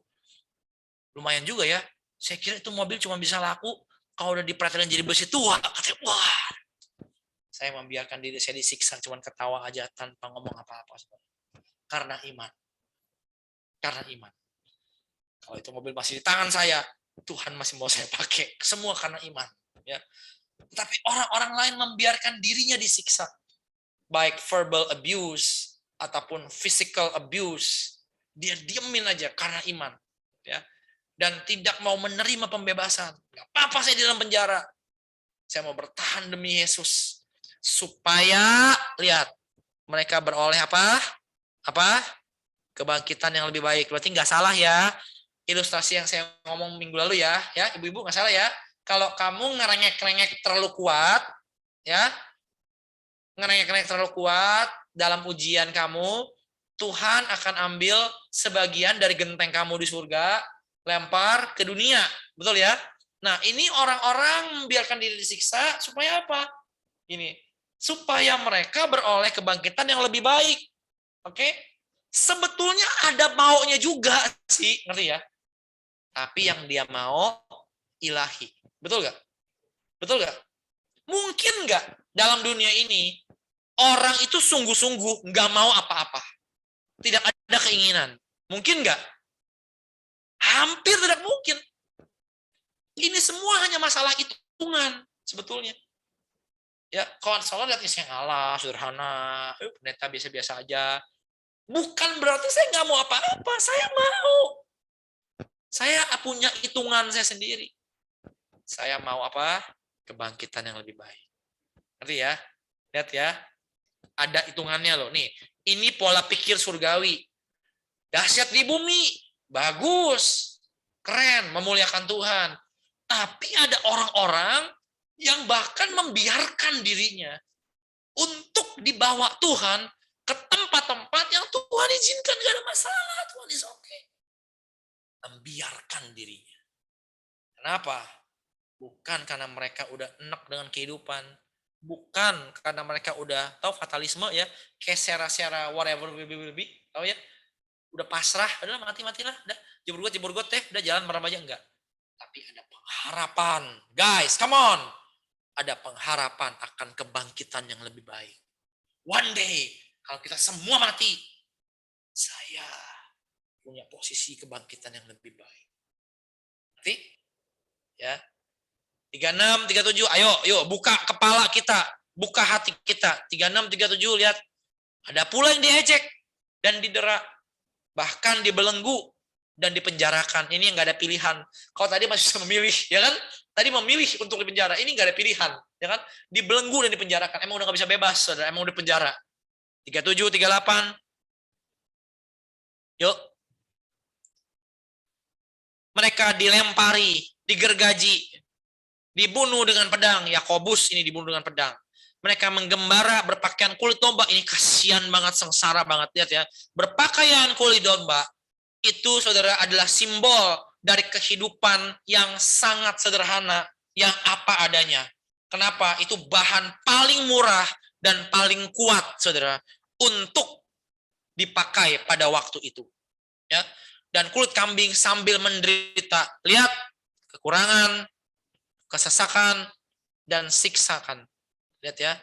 B: Lumayan juga ya. Saya kira itu mobil cuma bisa laku kalau udah diperhatikan jadi besi tua. Katanya, wah. Saya membiarkan diri saya disiksa, cuma ketawa aja tanpa ngomong apa-apa. Karena iman. Karena iman. Kalau itu mobil masih di tangan saya, Tuhan masih mau saya pakai. Semua karena iman. Ya. Tapi orang-orang lain membiarkan dirinya disiksa. Baik verbal abuse ataupun physical abuse. Dia diemin aja karena iman. Ya. Dan tidak mau menerima pembebasan. Gak apa-apa saya di dalam penjara. Saya mau bertahan demi Yesus. Supaya, lihat, mereka beroleh apa? Apa? Kebangkitan yang lebih baik. Berarti nggak salah ya. Ilustrasi yang saya ngomong minggu lalu ya. Ya, ibu-ibu nggak salah ya. Kalau kamu ngerengek-rengek terlalu kuat, ya, ngerengek-rengek terlalu kuat dalam ujian kamu, Tuhan akan ambil sebagian dari genteng kamu di surga, lempar ke dunia. Betul ya? Nah, ini orang-orang membiarkan diri disiksa supaya apa? Ini, supaya mereka beroleh kebangkitan yang lebih baik. Oke? Sebetulnya ada maunya juga sih, ngerti ya? Tapi yang dia mau ilahi. Betul nggak? Betul nggak? Mungkin nggak dalam dunia ini orang itu sungguh-sungguh nggak mau apa-apa. Tidak ada keinginan. Mungkin nggak? Hampir tidak mungkin. Ini semua hanya masalah hitungan sebetulnya. Ya, kalau salah lihat saya ngalah, sederhana, pendeta biasa-biasa aja. Bukan berarti saya nggak mau apa-apa. Saya mau. Saya punya hitungan saya sendiri. Saya mau apa? Kebangkitan yang lebih baik. Ngerti ya? Lihat ya. Ada hitungannya loh. Nih, ini pola pikir surgawi. Dahsyat di bumi. Bagus. Keren. Memuliakan Tuhan. Tapi ada orang-orang yang bahkan membiarkan dirinya untuk dibawa Tuhan ke tempat-tempat yang Tuhan izinkan. Gak ada masalah. Tuhan is okay. Membiarkan dirinya. Kenapa? Bukan karena mereka udah enak dengan kehidupan. Bukan karena mereka udah tahu fatalisme ya. Kayak sera-sera whatever will be. Tahu ya? Udah pasrah. Udah mati-matilah. Udah jebur-got deh. Udah jalan merem aja. Enggak. Tapi ada pengharapan. Guys, come on. Ada pengharapan akan kebangkitan yang lebih baik. One day, kalau kita semua mati, saya punya posisi kebangkitan yang lebih baik. Nanti, ya. 36, 37, ayo, yuk buka kepala kita, buka hati kita. 36, 37, lihat. Ada pula yang diejek dan didera, bahkan dibelenggu dan dipenjarakan. Ini yang nggak ada pilihan. Kalau tadi masih bisa memilih, ya kan? Tadi memilih untuk dipenjara, ini nggak ada pilihan, ya kan? Dibelenggu dan dipenjarakan. Emang udah nggak bisa bebas, saudara. Emang udah penjara. 37, 38. Yuk. Mereka dilempari, digergaji, dibunuh dengan pedang. Yakobus ini dibunuh dengan pedang. Mereka menggembara berpakaian kulit domba. Ini kasihan banget, sengsara banget. Lihat ya. Berpakaian kulit domba. Itu, saudara, adalah simbol dari kehidupan yang sangat sederhana. Yang apa adanya. Kenapa? Itu bahan paling murah dan paling kuat, saudara, untuk dipakai pada waktu itu. Ya. Dan kulit kambing sambil menderita, lihat, kekurangan, kesesakan, dan siksakan. Lihat ya.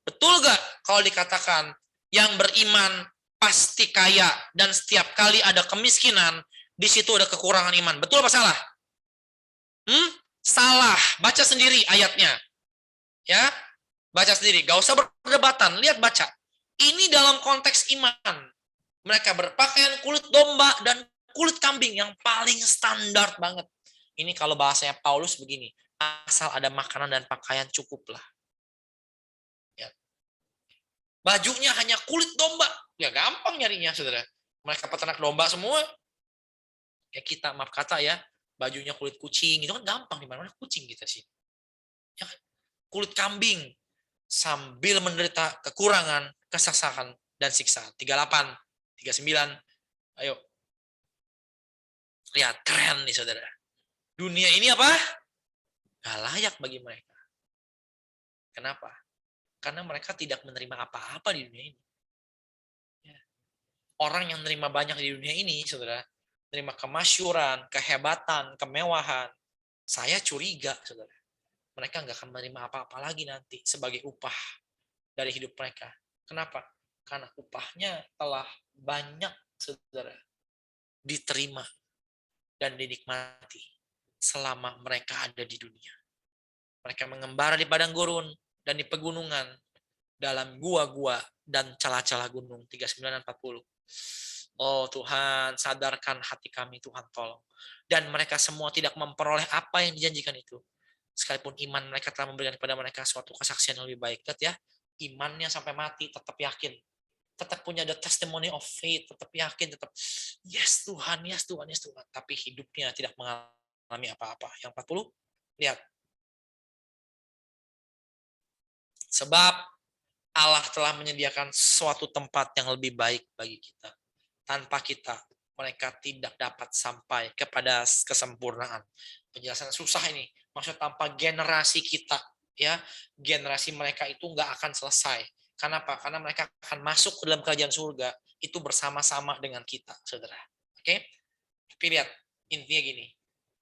B: Betul gak kalau dikatakan yang beriman pasti kaya dan setiap kali ada kemiskinan, di situ ada kekurangan iman. Betul apa salah? Salah. Baca sendiri ayatnya. Ya, baca sendiri. Gak usah berdebatan. Lihat baca. Ini dalam konteks iman. Mereka berpakaian kulit domba dan kulit kambing yang paling standar banget. Ini kalau bahasanya Paulus begini. Asal ada makanan dan pakaian cukuplah. Ya. Bajunya hanya kulit domba. Ya gampang nyarinya, saudara. Mereka peternak domba semua. Kayak kita, maaf kata ya. Bajunya kulit kucing. Itu kan gampang. Di mana kucing kita sih. Ya kan? Kulit kambing. Sambil menderita kekurangan, kesesakan, dan siksa. 38, 39. Ayo. Lihat, keren nih saudara. Dunia ini apa? Gak layak bagi mereka. Kenapa? Karena mereka tidak menerima apa-apa di dunia ini. Orang yang menerima banyak di dunia ini, saudara, menerima kemasyuran, kehebatan, kemewahan, saya curiga, saudara. Mereka nggak akan menerima apa-apa lagi nanti sebagai upah dari hidup mereka. Kenapa? Karena upahnya telah banyak, saudara, diterima dan dinikmati selama mereka ada di dunia. Mereka mengembara di padang gurun dan di pegunungan, dalam gua-gua dan celah-celah gunung. 39 dan 40. Oh Tuhan, sadarkan hati kami, Tuhan tolong. Dan mereka semua tidak memperoleh apa yang dijanjikan itu. Sekalipun iman mereka telah memberikan kepada mereka suatu kesaksian yang lebih baik. Lihat ya, imannya sampai mati, tetap yakin. Tetap punya the testimony of faith, tetap yakin, tetap yes Tuhan, yes Tuhan, yes Tuhan. Tapi hidupnya tidak mengalami apa-apa. Yang 40, lihat. Sebab Allah telah menyediakan suatu tempat yang lebih baik bagi kita. Tanpa kita, mereka tidak dapat sampai kepada kesempurnaan. Penjelasan susah ini. Maksud tanpa generasi kita, ya, generasi mereka itu nggak akan selesai. Kenapa? Karena mereka akan masuk ke dalam kerajaan surga itu bersama-sama dengan kita, saudara. Oke? Tapi lihat, intinya gini.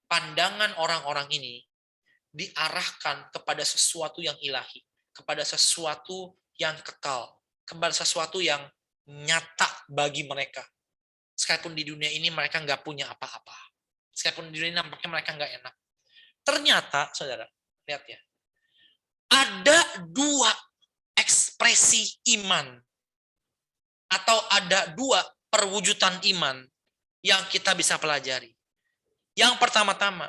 B: Pandangan orang-orang ini diarahkan kepada sesuatu yang ilahi, kepada sesuatu yang kekal, kepada sesuatu yang nyata bagi mereka. Sekalipun di dunia ini mereka nggak punya apa-apa. Sekalipun di dunia ini nampaknya mereka nggak enak. Ternyata, saudara, lihat ya, ada dua ekspresi iman atau ada dua perwujudan iman yang kita bisa pelajari. Yang pertama-tama,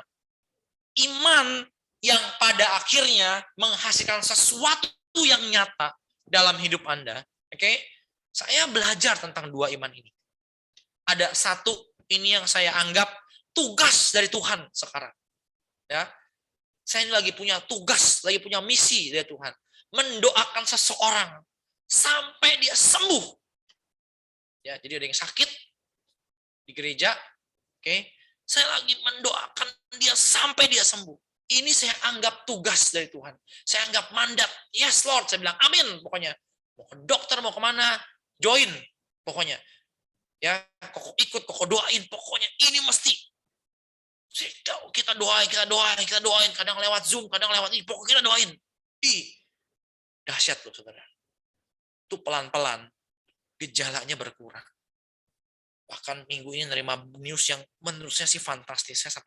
B: iman yang pada akhirnya menghasilkan sesuatu yang nyata dalam hidup Anda. Oke? Saya belajar tentang dua iman ini. Ada satu, ini yang saya anggap tugas dari Tuhan sekarang. Ya. Saya ini lagi punya tugas, lagi punya misi dari Tuhan. Mendoakan seseorang sampai dia sembuh. Ya, jadi ada yang sakit di gereja, oke? Saya lagi mendoakan dia sampai dia sembuh. Ini saya anggap tugas dari Tuhan. Saya anggap mandat. Yes Lord, saya bilang amin pokoknya. Mau ke dokter, mau kemana, join pokoknya. Ya, kok ikut, kok doain, pokoknya ini mesti. Kita doain. Kadang lewat Zoom, kadang lewat ini, pokoknya kita doain. Dahsyat loh saudara. Itu pelan-pelan gejalanya berkurang. Bahkan minggu ini nerima news yang menurut saya sih fantastis. Saya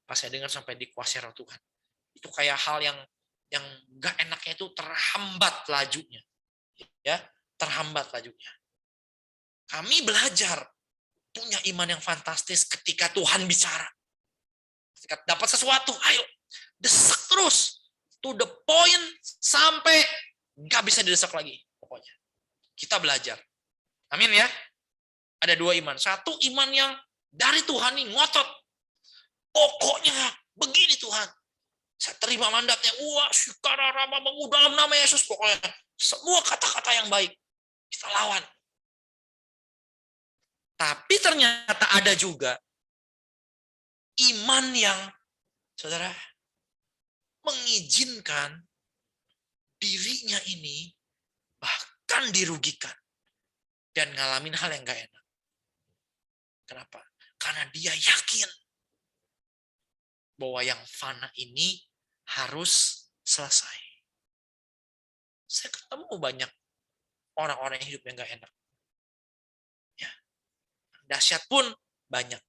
B: pas saya dengar sampai dikuasai roh Tuhan. Itu kayak hal yang gak enaknya itu terhambat lajunya. Ya, terhambat lajunya. Kami belajar punya iman yang fantastis ketika Tuhan bicara. Ketika dapat sesuatu, ayo desak terus to the point sampai gak bisa didesak lagi pokoknya. Kita belajar. Amin ya. Ada dua iman. Satu iman yang dari Tuhan nih ngotot. Pokoknya begini Tuhan. Saya terima mandatnya. Wah, dalam nama Yesus pokoknya. Semua kata-kata yang baik kita lawan. Tapi ternyata ada juga iman yang, saudara, mengizinkan dirinya ini bahkan dirugikan dan ngalamin hal yang gak enak. Kenapa? Karena dia yakin bahwa yang fana ini harus selesai. Saya ketemu banyak orang-orang yang hidupnya gak enak. Ya. Dahsyat pun banyak.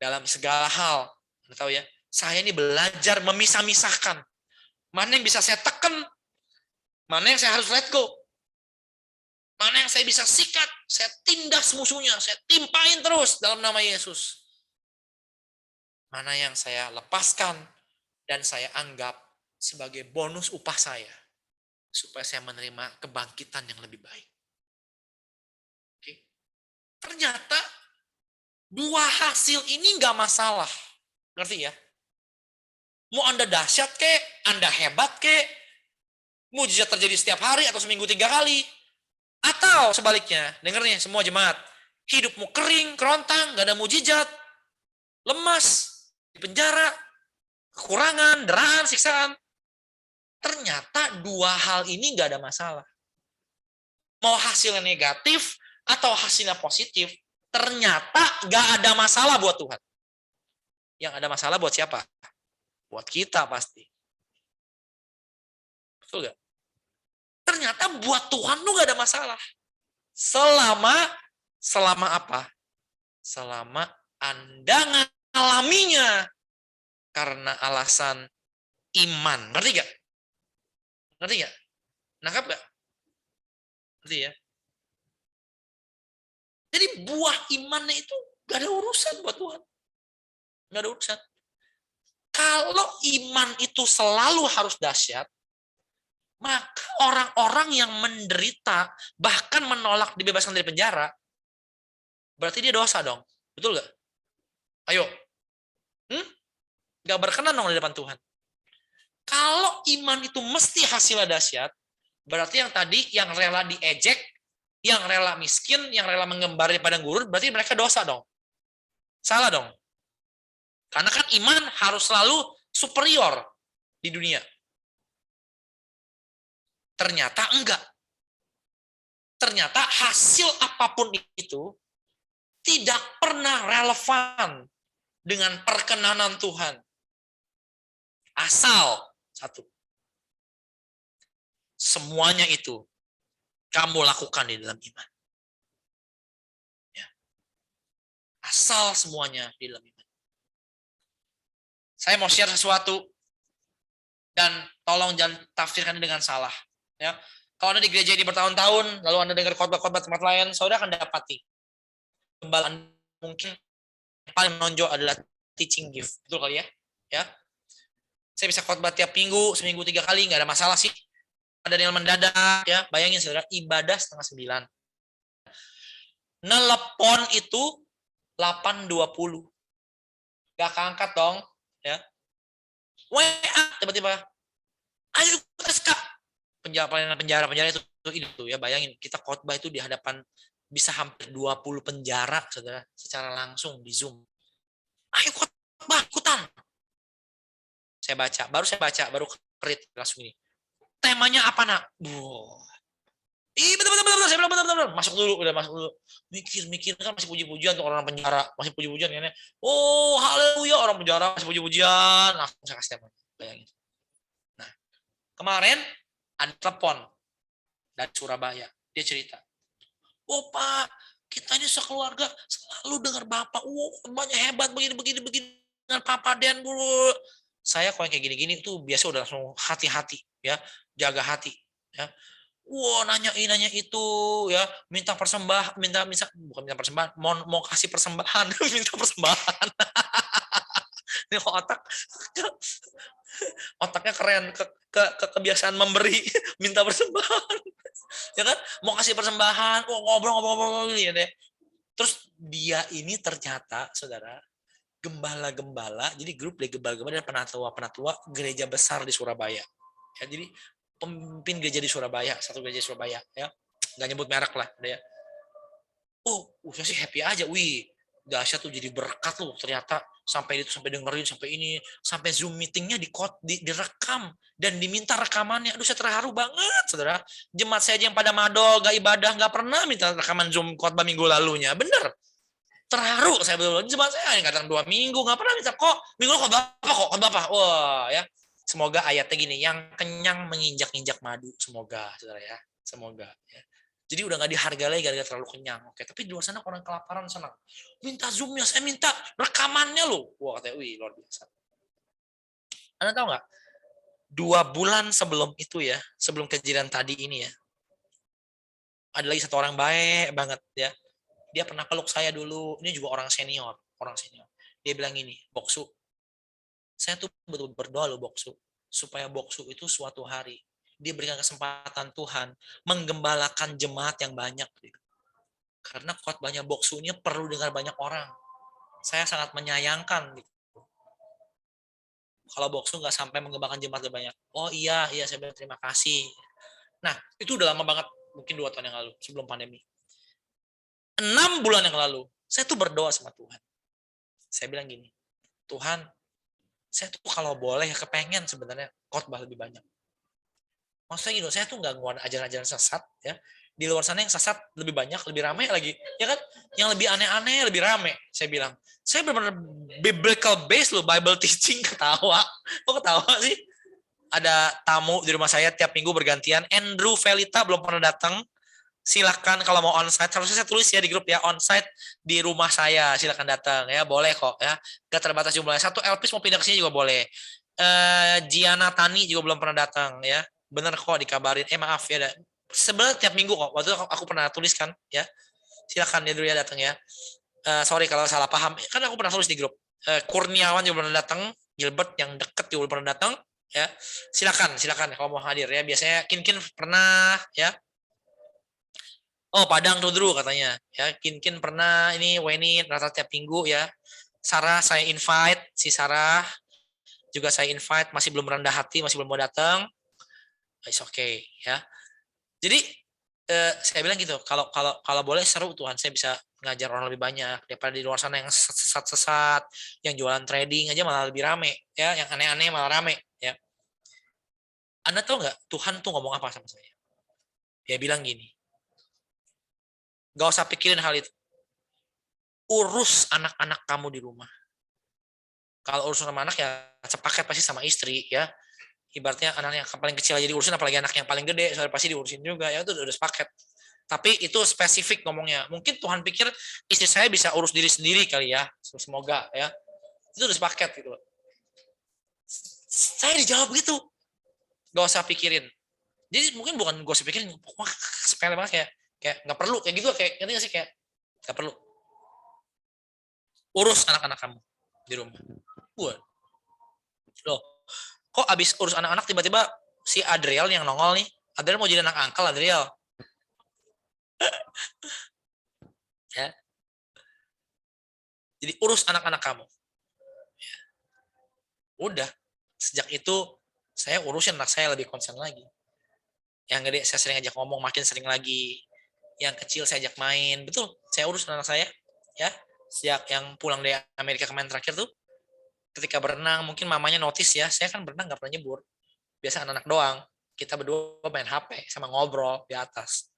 B: Dalam segala hal. Anda tahu ya, saya ini belajar memisah-misahkan. Mana yang bisa saya tekan, mana yang saya harus let go. Mana yang saya bisa sikat, saya tindas musuhnya, saya timpain terus dalam nama Yesus. Mana yang saya lepaskan dan saya anggap sebagai bonus upah saya. Supaya saya menerima kebangkitan yang lebih baik. Oke. Ternyata dua hasil ini nggak masalah. Ngerti ya? Mau Anda dahsyat kek, Anda hebat kek, mujizat terjadi setiap hari atau seminggu 3 kali. Atau sebaliknya, dengar nih semua jemaat, hidupmu kering, kerontang, gak ada mujizat, lemas, di penjara, kekurangan, deraan, siksaan. Ternyata dua hal ini gak ada masalah. Mau hasilnya negatif atau hasilnya positif, ternyata gak ada masalah buat Tuhan. Yang ada masalah buat siapa? Buat kita pasti. Betul gak? Ternyata buat Tuhan tuh gak ada masalah. Selama apa? Selama Anda mengalaminya karena alasan iman. Ngerti gak? Ngerti gak? Nangkap gak? Ngerti ya? Jadi buah imannya itu gak ada urusan buat Tuhan. Gak ada urusan. Kalau iman itu selalu harus dahsyat, maka orang-orang yang menderita, bahkan menolak dibebaskan dari penjara, berarti dia dosa dong. Betul gak? Ayo. Gak berkenan dong di depan Tuhan. Kalau iman itu mesti hasilnya dahsyat, berarti yang tadi, yang rela diejek, yang rela miskin, yang rela mengembara di padang gurun, berarti mereka dosa dong. Salah dong. Karena kan iman harus selalu superior di dunia. Ternyata enggak. Ternyata hasil apapun itu tidak pernah relevan dengan perkenanan Tuhan. Asal satu. Semuanya itu kamu lakukan di dalam iman. Ya. Asal semuanya di dalam iman. Saya mau share sesuatu dan tolong jangan tafsirkan dengan salah. Ya. Kalau Anda di gereja ini bertahun-tahun, lalu Anda dengar khotbah-khotbah tempat lain, saudara akan dapati kebal mungkin yang paling menonjol adalah teaching gift. Betul kali ya? Ya. Saya bisa khotbah tiap minggu, seminggu 3 kali, nggak ada masalah sih. Ada yang mendadak, ya. Bayangin saudara, ibadah 8:30. Nelepon itu 8:20. Gak keangkat dong, ya. WA tiba-tiba, ayo ikut SK. Penjara itu ya, bayangin kita khotbah itu di hadapan bisa hampir 20 penjara saudara secara langsung di Zoom. Ayo khotbah ikutan. Saya baca baru kerit langsung ini. Temanya apa nak? Betul. Saya bilang betul. Masuk dulu. Mikir kan masih puji-pujian tuh orang penjara, masih puji-pujian kan. Oh, haleluya, orang penjara masih puji-pujian. Langsung saya kasih temanya. Bayangin. Nah, kemarin ada telepon dari Surabaya. Dia cerita, oh Pak, kita ini sekeluarga selalu dengar Bapak. Banyak hebat begini dengan Papa Den dulu. Saya kalau kayak gini-gini tuh biasa udah langsung hati-hati ya, jaga hati ya. Nanya itu ya, minta persembahan, mau kasih persembahan, minta persembahan. Ini otaknya keren, kebiasaan memberi, minta persembahan. Ya kan? Mau kasih persembahan, ngobrol gitu ya. Terus dia ini ternyata, saudara, gembala-gembala, jadi grup dari gembala-gembala dan penatua gereja besar di Surabaya. Ya, jadi pemimpin gereja di Surabaya, satu gereja di Surabaya, ya. Nggak nyebut merek lah, ya. Saya sih happy aja, dahsyat tuh jadi berkat loh ternyata. sampai itu sampai dengerin sampai ini sampai Zoom meetingnya direkam dan diminta rekamannya. Aduh saya terharu banget saudara. Jemaat saya aja yang pada madol gak ibadah nggak pernah minta rekaman Zoom khotbah minggu lalunya. Bener, terharu saya betul. Jemaat saya yang kadang 2 minggu nggak pernah minta kok minggu lalu khotbah apa. Wah ya, semoga ayatnya gini, yang kenyang menginjak-injak madu, semoga saudara ya, semoga ya. Jadi udah nggak dihargai lagi gara-gara terlalu kenyang. Oke, tapi di luar sana orang kelaparan senang. Minta Zoom-nya, saya minta rekamannya loh. Wah, katanya, wih, luar biasa. Anda tahu nggak? 2 bulan sebelum itu ya, sebelum kejadian tadi ini ya, ada lagi satu orang baik banget ya. Dia pernah peluk saya dulu. Ini juga orang senior, orang senior. Dia bilang gini, Boksu, saya tuh betul berdoa loh Boksu, supaya Boksu itu suatu hari diberikan kesempatan Tuhan menggembalakan jemaat yang banyak. Karena khotbahnya Boksunya perlu dengar banyak orang. Saya sangat menyayangkan. Kalau Boksu nggak sampai mengembangkan jemaat yang banyak. Oh iya, saya bilang terima kasih. Nah, itu udah lama banget. Mungkin 2 tahun yang lalu, sebelum pandemi. 6 bulan yang lalu, saya tuh berdoa sama Tuhan. Saya bilang gini, Tuhan, saya tuh kalau boleh kepengen sebenarnya khotbah lebih banyak. Maksudnya gitu, saya tuh nggak ngeluarin ajaran-ajaran sesat ya. Di luar sana yang sesat lebih banyak, lebih ramai lagi, ya kan? Yang lebih aneh-aneh lebih ramai. Saya bilang, saya benar-benar biblical based loh, Bible teaching. Ketawa, kok ketawa sih? Ada tamu di rumah saya tiap minggu bergantian. Andrew Velita belum pernah datang. Silakan kalau mau onsite, harusnya saya tulis ya di grup ya, onsite di rumah saya, silakan datang ya, boleh kok ya, gak terbatas jumlahnya. Satu Elpis mau pindah ke sini juga boleh. Giana Tani juga belum pernah datang ya, bener kok dikabarin. Maaf ya, sebenarnya tiap minggu kok. Waktu itu aku pernah tuliskan ya, silakan ya dulu ya datang ya. Sorry kalau salah paham, kan aku pernah tulis di grup. Kurniawan juga pernah datang, Gilbert yang deket juga pernah datang ya. Silakan kalau mau hadir ya. Biasanya Kin pernah ya. Oh, Padang tuh dulu katanya. Ya, Kin pernah, ini Weni rata tiap minggu ya. Sarah saya invite, si Sarah juga saya invite, masih belum rendah hati, masih belum mau datang. It's okay ya. Jadi saya bilang gitu, kalau boleh seru Tuhan, saya bisa ngajar orang lebih banyak daripada di luar sana yang sesat-sesat, yang jualan trading aja malah lebih rame ya, yang aneh-aneh malah rame ya. Anda tahu nggak Tuhan tuh ngomong apa sama saya? Dia bilang gini, gak usah pikirin hal itu. Urus anak-anak kamu di rumah. Kalau urusan sama anak ya sepaket pasti sama istri ya. Ibaratnya anak yang paling kecil aja diurusin, apalagi anak yang paling gede pasti diurusin juga ya, itu udah sepaket. Tapi itu spesifik ngomongnya. Mungkin Tuhan pikir istri saya bisa urus diri sendiri kali ya. Semoga ya. Itu udah sepaket gitu. Saya dijawab gitu. Gak usah pikirin. Jadi mungkin bukan gak usah pikirin, wah sepele banget kayak nggak perlu kayak gitu, kayak ngerti gak sih, kayak nggak perlu. Urus anak-anak kamu di rumah. Buat. Loh, kok abis urus anak-anak tiba-tiba si Adriel yang nongol nih? Adriel mau jadi anak angkel, Adriel. Ya. Jadi urus anak-anak kamu. Ya. Udah. Sejak itu saya urusin anak saya lebih konsen lagi. Yang gede saya sering ajak ngomong, makin sering lagi. Yang kecil saya ajak main. Betul, saya urus anak saya. Ya. Sejak yang pulang dari Amerika kemarin terakhir tuh, ketika berenang, mungkin mamanya notice ya, saya kan berenang gak pernah nyebur. Biasa anak-anak doang. Kita berdua main HP sama ngobrol di atas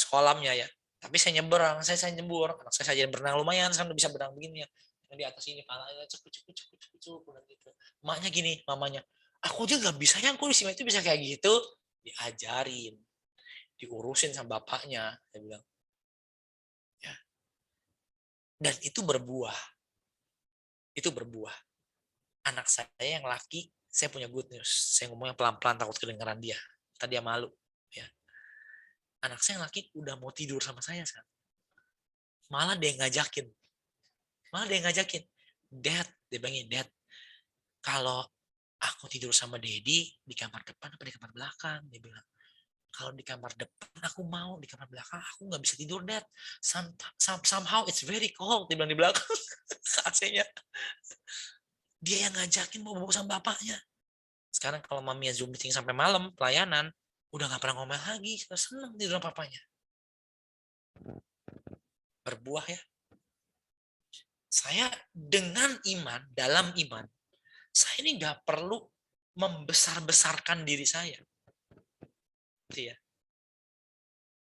B: kolamnya ya. Tapi saya nyebrang, saya nyebur. Anak saya jadi berenang lumayan, kan bisa berenang begini ya. Yang di atas ini palanya cuk gitu. Maknya gini, mamanya, aku aja nggak bisa yang kok di sini itu bisa kayak gitu. Diajarin, diurusin sama bapaknya, saya bilang. Ya. Dan itu berbuah. Anak saya yang laki, saya punya good news. Saya ngomongnya pelan-pelan takut kedengaran dia. Tadi dia malu. Ya. Anak saya yang laki udah mau tidur sama saya sekarang. Malah dia ngajakin. Dad, dia bilangin, Dad, kalau aku tidur sama Daddy di kamar depan apa di kamar belakang? Dia bilang, kalau di kamar depan aku mau, di kamar belakang aku nggak bisa tidur, Dad. Somehow it's very cold. Dia bilang di belakang. AC-nya. Dia yang ngajakin mau bobo sama bapaknya. Sekarang kalau maminya Zoom meeting sampai malam, pelayanan, udah nggak pernah ngomel lagi. Seneng tidur sama papanya. Berbuah ya. Saya dengan iman, dalam iman, saya ini nggak perlu membesar-besarkan diri saya. Gitu ya.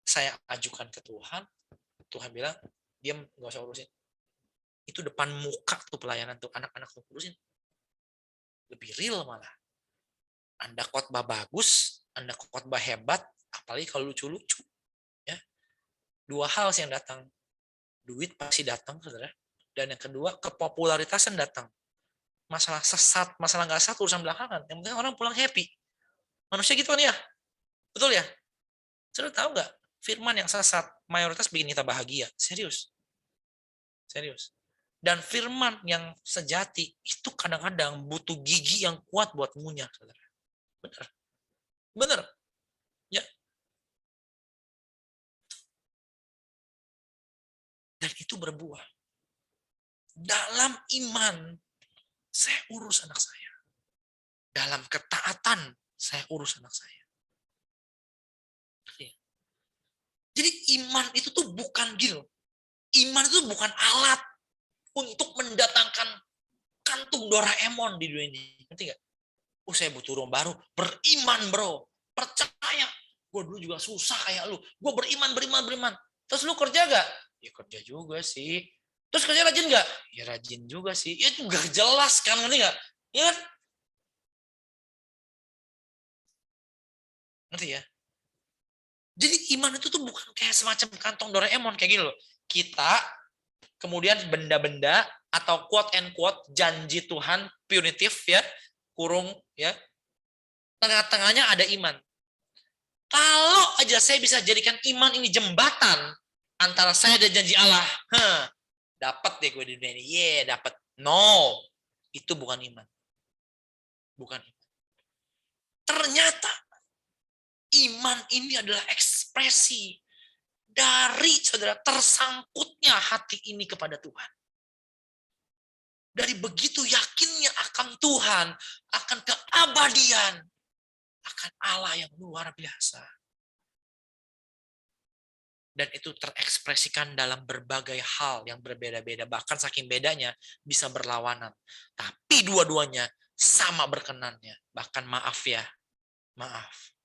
B: Saya ajukan ke Tuhan, Tuhan bilang, diam, nggak usah urusin. Itu depan muka tuh pelayanan tuh, anak-anak tuh urusin. Lebih real malah. Anda khotbah bagus, Anda khotbah hebat, apalagi kalau lucu-lucu. Ya. Dua hal sih yang datang. Duit pasti datang, saudara. Dan yang kedua, kepopularitasan datang. Masalah sesat, masalah nggak sesat, urusan belakangan. Yang penting orang pulang happy. Manusia gitu kan ya? Betul ya? Saudara tahu nggak? Firman yang sesat, mayoritas bikin kita bahagia. Serius. Serius. Dan firman yang sejati, itu kadang-kadang butuh gigi yang kuat buat ngunyah, saudara. Benar. Benar. Ya. Dan itu berbuah. Dalam iman, saya urus anak saya. Dalam ketaatan, saya urus anak saya. Jadi iman itu tuh bukan gil. Iman itu bukan alat untuk mendatangkan kantung Doraemon di dunia ini. Ngerti gak? Oh, saya butuh rumah baru. Beriman, bro. Percaya. Gue dulu juga susah kayak lu. Gue beriman. Terus lu kerja gak? Ya kerja juga sih. Terus kerja rajin gak? Ya rajin juga sih. Ya itu gak jelas kan, ngerti gak? Ya kan? Ngerti ya? Jadi iman itu tuh bukan kayak semacam kantong Doraemon kayak gini loh. Kita kemudian benda-benda atau quote and quote janji Tuhan punitif ya, kurung ya. Tengah-tengahnya ada iman. Kalau aja saya bisa jadikan iman ini jembatan antara saya dan janji Allah, dapat deh gue di dunia ini. Dapat. No, itu bukan iman. Bukan iman. Ternyata iman ini adalah ekspresi dari saudara tersangkutnya hati ini kepada Tuhan. Dari begitu yakinnya akan Tuhan, akan keabadian, akan Allah yang luar biasa. Dan itu terekspresikan dalam berbagai hal yang berbeda-beda. Bahkan saking bedanya bisa berlawanan. Tapi dua-duanya sama berkenannya. Bahkan maaf ya, maaf.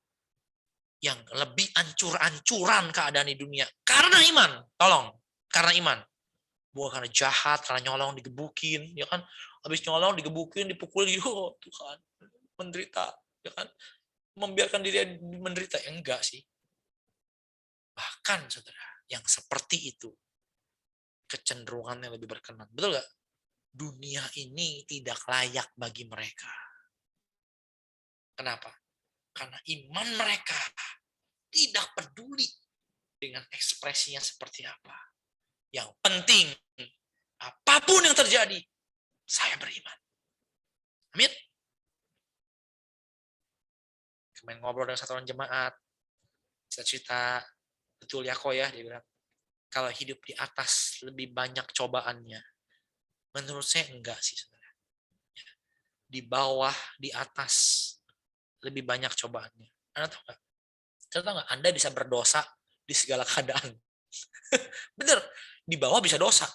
B: Yang lebih ancur-ancuran keadaan di dunia. Karena iman, tolong. Karena iman. Bukan karena jahat, karena nyolong digebukin. Ya kan, habis nyolong digebukin, dipukul, oh Tuhan, menderita. Ya kan, membiarkan diri menderita. Ya, enggak sih. Bahkan, saudara, yang seperti itu, kecenderungannya lebih berkenan. Betul nggak? Dunia ini tidak layak bagi mereka. Kenapa? Karena iman mereka tidak peduli dengan ekspresinya seperti apa. Yang penting, apapun yang terjadi, saya beriman. Amin. Kemarin ngobrol dengan satu orang jemaat, cerita betul ya kok ya, dia bilang, kalau hidup di atas lebih banyak cobaannya. Menurut saya enggak sih, saudara. Di bawah, di atas, lebih banyak cobaannya. Anda tahu nggak? Anda tahu nggak? Anda bisa berdosa di segala keadaan. Bener, di bawah bisa dosa.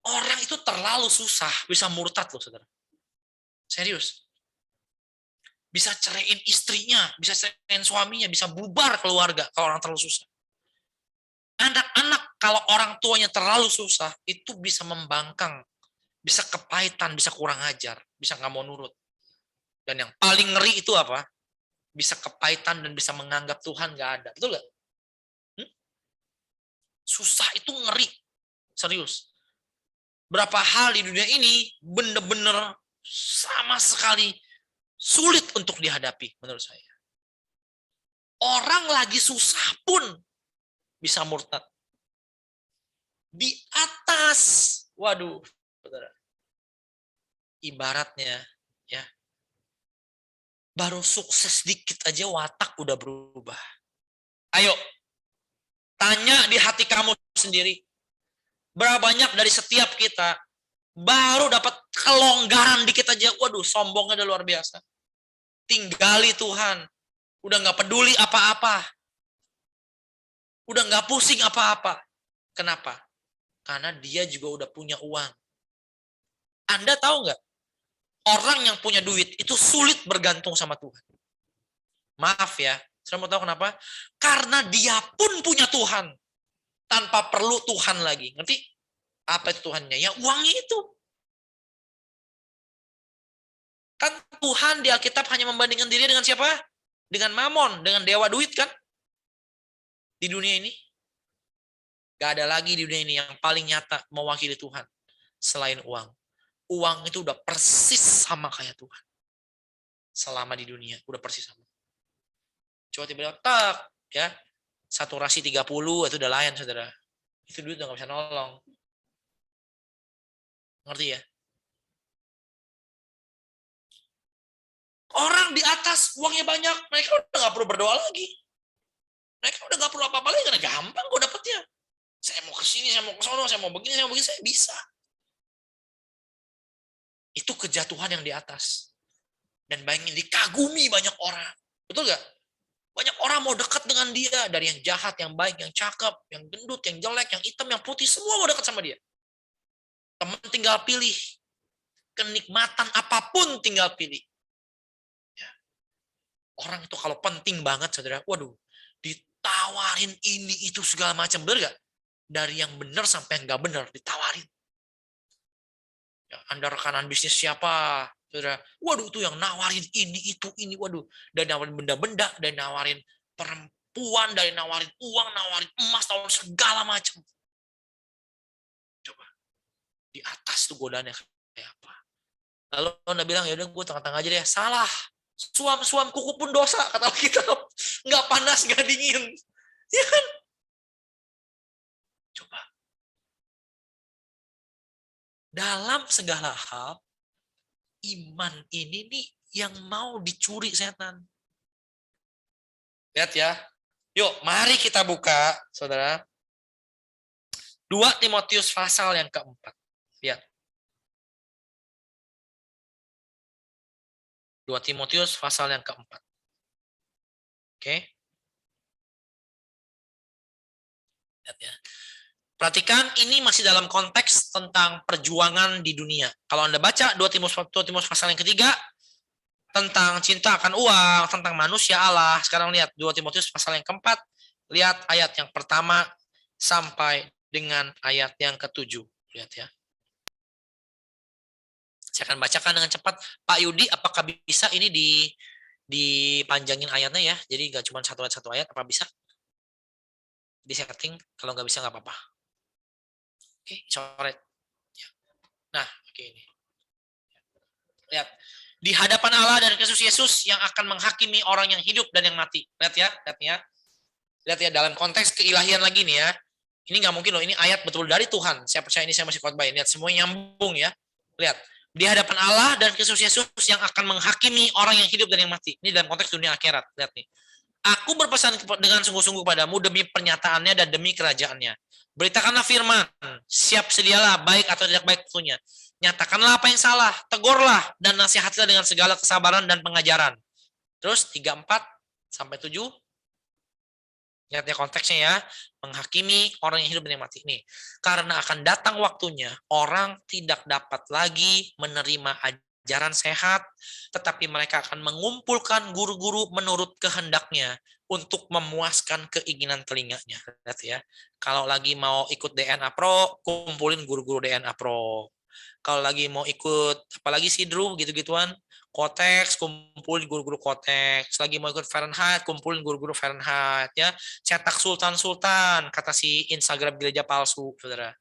B: Orang itu terlalu susah, bisa murtad loh, saudara. Serius. Bisa ceraiin istrinya, bisa ceraiin suaminya, bisa bubar keluarga kalau orang terlalu susah. Anak-anak kalau orang tuanya terlalu susah, itu bisa membangkang, bisa kepahitan, bisa kurang ajar, bisa nggak mau nurut. Dan yang paling ngeri itu apa? Bisa kepahitan dan bisa menganggap Tuhan nggak ada. Betul nggak? Susah itu ngeri. Serius. Berapa hal di dunia ini benar-benar sama sekali sulit untuk dihadapi menurut saya. Orang lagi susah pun bisa murtad. Di atas, waduh, saudara. Ibaratnya, ya, baru sukses dikit aja watak udah berubah. Ayo, tanya di hati kamu sendiri. Berapa banyak dari setiap kita baru dapat kelonggaran dikit aja, waduh, sombongnya udah luar biasa. Tinggali Tuhan. Udah nggak peduli apa-apa. Udah nggak pusing apa-apa. Kenapa? Karena dia juga udah punya uang. Anda tahu nggak? Orang yang punya duit itu sulit bergantung sama Tuhan. Maaf ya, saya mau tahu kenapa? Karena dia pun punya Tuhan. Tanpa perlu Tuhan lagi. Ngerti? Apa itu Tuhannya? Ya uangnya itu. Kan Tuhan di Alkitab hanya membandingkan diri dengan siapa? Dengan Mamon, dengan dewa duit kan? Di dunia ini. Gak ada lagi di dunia ini yang paling nyata mewakili Tuhan. Selain uang. Uang itu udah persis sama kayak Tuhan. Selama di dunia, udah persis sama. Coba tiba-tiba, tak, ya. Saturasi 30, itu udah lain, saudara. Itu duit udah gak bisa nolong. Ngerti ya? Orang di atas, uangnya banyak, mereka udah gak perlu berdoa lagi. Mereka udah gak perlu apa-apa lagi, karena gampang kok dapetnya. Saya mau ke sini, saya mau ke sono, saya mau begini, saya bisa. Itu kejatuhan yang di atas. Dan bayangin dikagumi banyak orang. Betul gak? Banyak orang mau dekat dengan dia. Dari yang jahat, yang baik, yang cakep, yang gendut, yang jelek, yang hitam, yang putih. Semua mau dekat sama dia. Teman tinggal pilih. Kenikmatan apapun tinggal pilih. Ya. Orang itu kalau penting banget, saudara. Waduh, ditawarin ini, itu, segala macam. Bener gak? Dari yang benar sampai yang gak benar, ditawarin. Ya, Anda rekanan bisnis siapa? Saudara, waduh itu yang nawarin ini, itu, ini, waduh. Dan nawarin benda-benda, dan nawarin perempuan, dari nawarin uang, nawarin emas, nawarin segala macam. Coba, di atas tuh godaannya kayak apa? Lalu Anda bilang, ya udah gue tengah-tengah aja deh. Salah. Suam-suam kuku pun dosa, kata Alkitab. Nggak panas, nggak dingin. Ya kan? Coba. Dalam segala hal, iman ini nih yang mau dicuri setan. Lihat ya. Yuk, mari kita buka, saudara. 2 Timotius pasal yang keempat. Lihat. 2 Timotius pasal yang keempat. Oke. Lihat ya. Perhatikan, ini masih dalam konteks tentang perjuangan di dunia. Kalau Anda baca 2 Timotius pasal yang ketiga, tentang cinta akan uang, tentang manusia Allah. Sekarang lihat 2 Timotius pasal yang keempat. Lihat ayat yang pertama sampai dengan ayat yang ke-7. Lihat ya. Saya akan bacakan dengan cepat. Pak Yudi, apakah bisa ini dipanjangin ayatnya ya? Jadi nggak cuma satu ayat, apa bisa? Di setting, kalau nggak bisa nggak apa-apa. Oke, coret. Nah, oke ini. Lihat. Di hadapan Allah dan Kristus Yesus yang akan menghakimi orang yang hidup dan yang mati. Lihat ya, lihat ya. Lihat ya, dalam konteks keilahian lagi nih ya. Ini nggak mungkin loh, ini ayat betul dari Tuhan. Saya percaya ini saya masih khotbah. Lihat, semuanya nyambung ya. Lihat, di hadapan Allah dan Kristus Yesus yang akan menghakimi orang yang hidup dan yang mati. Ini dalam konteks dunia akhirat. Lihat nih. Aku berpesan dengan sungguh-sungguh padamu demi pernyataannya dan demi kerajaannya. Beritakanlah firman, siap sedialah baik atau tidak baik tentunya. Nyatakanlah apa yang salah, tegurlah dan nasihatilah dengan segala kesabaran dan pengajaran. Terus 34 sampai 7. Lihat ya konteksnya ya, menghakimi orang yang hidup dan yang mati. Nih, karena akan datang waktunya orang tidak dapat lagi menerima ajaran sehat, tetapi mereka akan mengumpulkan guru-guru menurut kehendaknya untuk memuaskan keinginan telinganya. Lihat ya, kalau lagi mau ikut DNA Pro, kumpulin guru-guru DNA Pro. Kalau lagi mau ikut, apalagi sih Drew, gitu-gituan, Kotex, kumpulin guru-guru Kotex. Lagi mau ikut Fahrenheit, kumpulin guru-guru Fahrenheit. Ya, cetak sultan-sultan, kata si Instagram gereja palsu, saudara.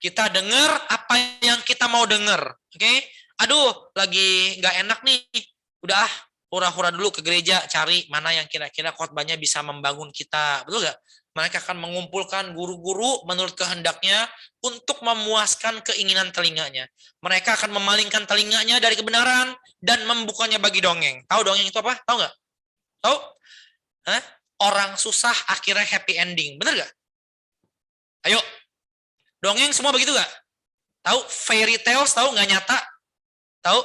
B: Kita dengar apa yang kita mau dengar, oke? Aduh, lagi nggak enak nih. Udah, hura-hura dulu ke gereja, cari mana yang kira-kira khotbahnya bisa membangun kita. Betul nggak? Mereka akan mengumpulkan guru-guru menurut kehendaknya untuk memuaskan keinginan telinganya. Mereka akan memalingkan telinganya dari kebenaran dan membukanya bagi dongeng. Tahu dongeng itu apa? Tahu nggak? Tahu? Hah? Orang susah akhirnya happy ending. Bener nggak? Ayo. Dongeng semua begitu nggak? Tahu? Fairy tales tahu nggak nyata? Tahu?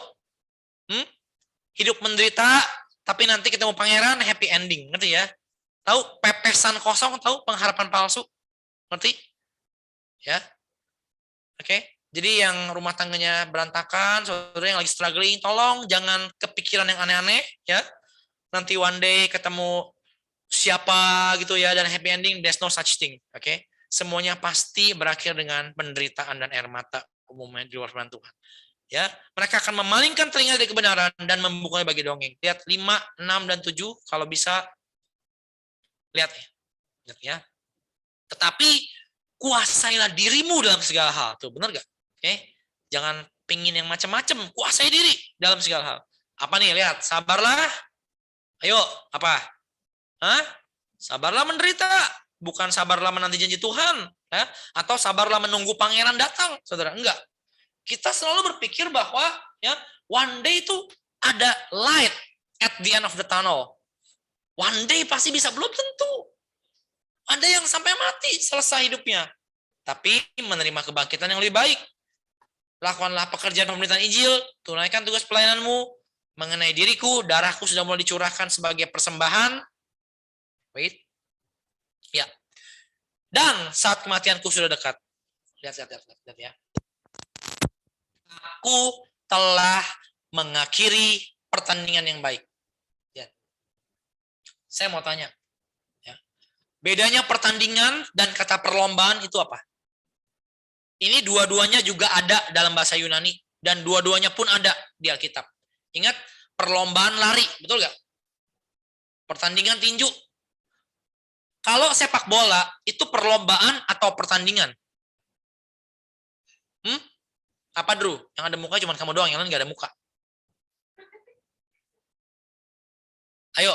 B: Hidup menderita, tapi nanti ketemu pangeran happy ending. Ngerti ya? Tahu pepesan kosong, tahu pengharapan palsu? Ngerti? Ya. Oke. Jadi yang rumah tangganya berantakan, saudara yang lagi struggling, tolong jangan kepikiran yang aneh-aneh ya. Nanti one day ketemu siapa gitu ya dan happy ending, there's no such thing. Oke. Semuanya pasti berakhir dengan penderitaan dan air mata umumnya di luar firman Tuhan. Ya, mereka akan memalingkan telinga dari kebenaran dan membukanya bagi dongeng. Lihat 5, 6 dan 7 kalau bisa lihat ya. Lihat ya. Tetapi kuasailah dirimu dalam segala hal. Tuh, benar gak? Oke. Jangan pingin yang macam-macam, kuasai diri dalam segala hal. Apa nih? Lihat, sabarlah. Ayo, apa? Hah? Sabarlah menderita, bukan sabarlah menanti janji Tuhan, ya? Atau sabarlah menunggu pangeran datang, saudara. Enggak. Kita selalu berpikir bahwa ya one day itu ada light at the end of the tunnel. One day pasti bisa, belum tentu. Ada yang sampai mati selesai hidupnya, tapi menerima kebangkitan yang lebih baik. Lakukanlah pekerjaan pemberitaan Injil, tunaikan tugas pelayananmu. Mengenai diriku, darahku sudah mulai dicurahkan sebagai persembahan. Wait. Ya. Dan saat kematianku sudah dekat. Lihat ya. Aku telah mengakhiri pertandingan yang baik. Ya. Saya mau tanya. Ya. Bedanya pertandingan dan kata perlombaan itu apa? Ini dua-duanya juga ada dalam bahasa Yunani. Dan dua-duanya pun ada di Alkitab. Ingat, perlombaan lari, betul nggak? Pertandingan tinju. Kalau sepak bola, itu perlombaan atau pertandingan? Apa, Drew? Yang ada muka cuma kamu doang, yang lain nggak ada muka. Ayo,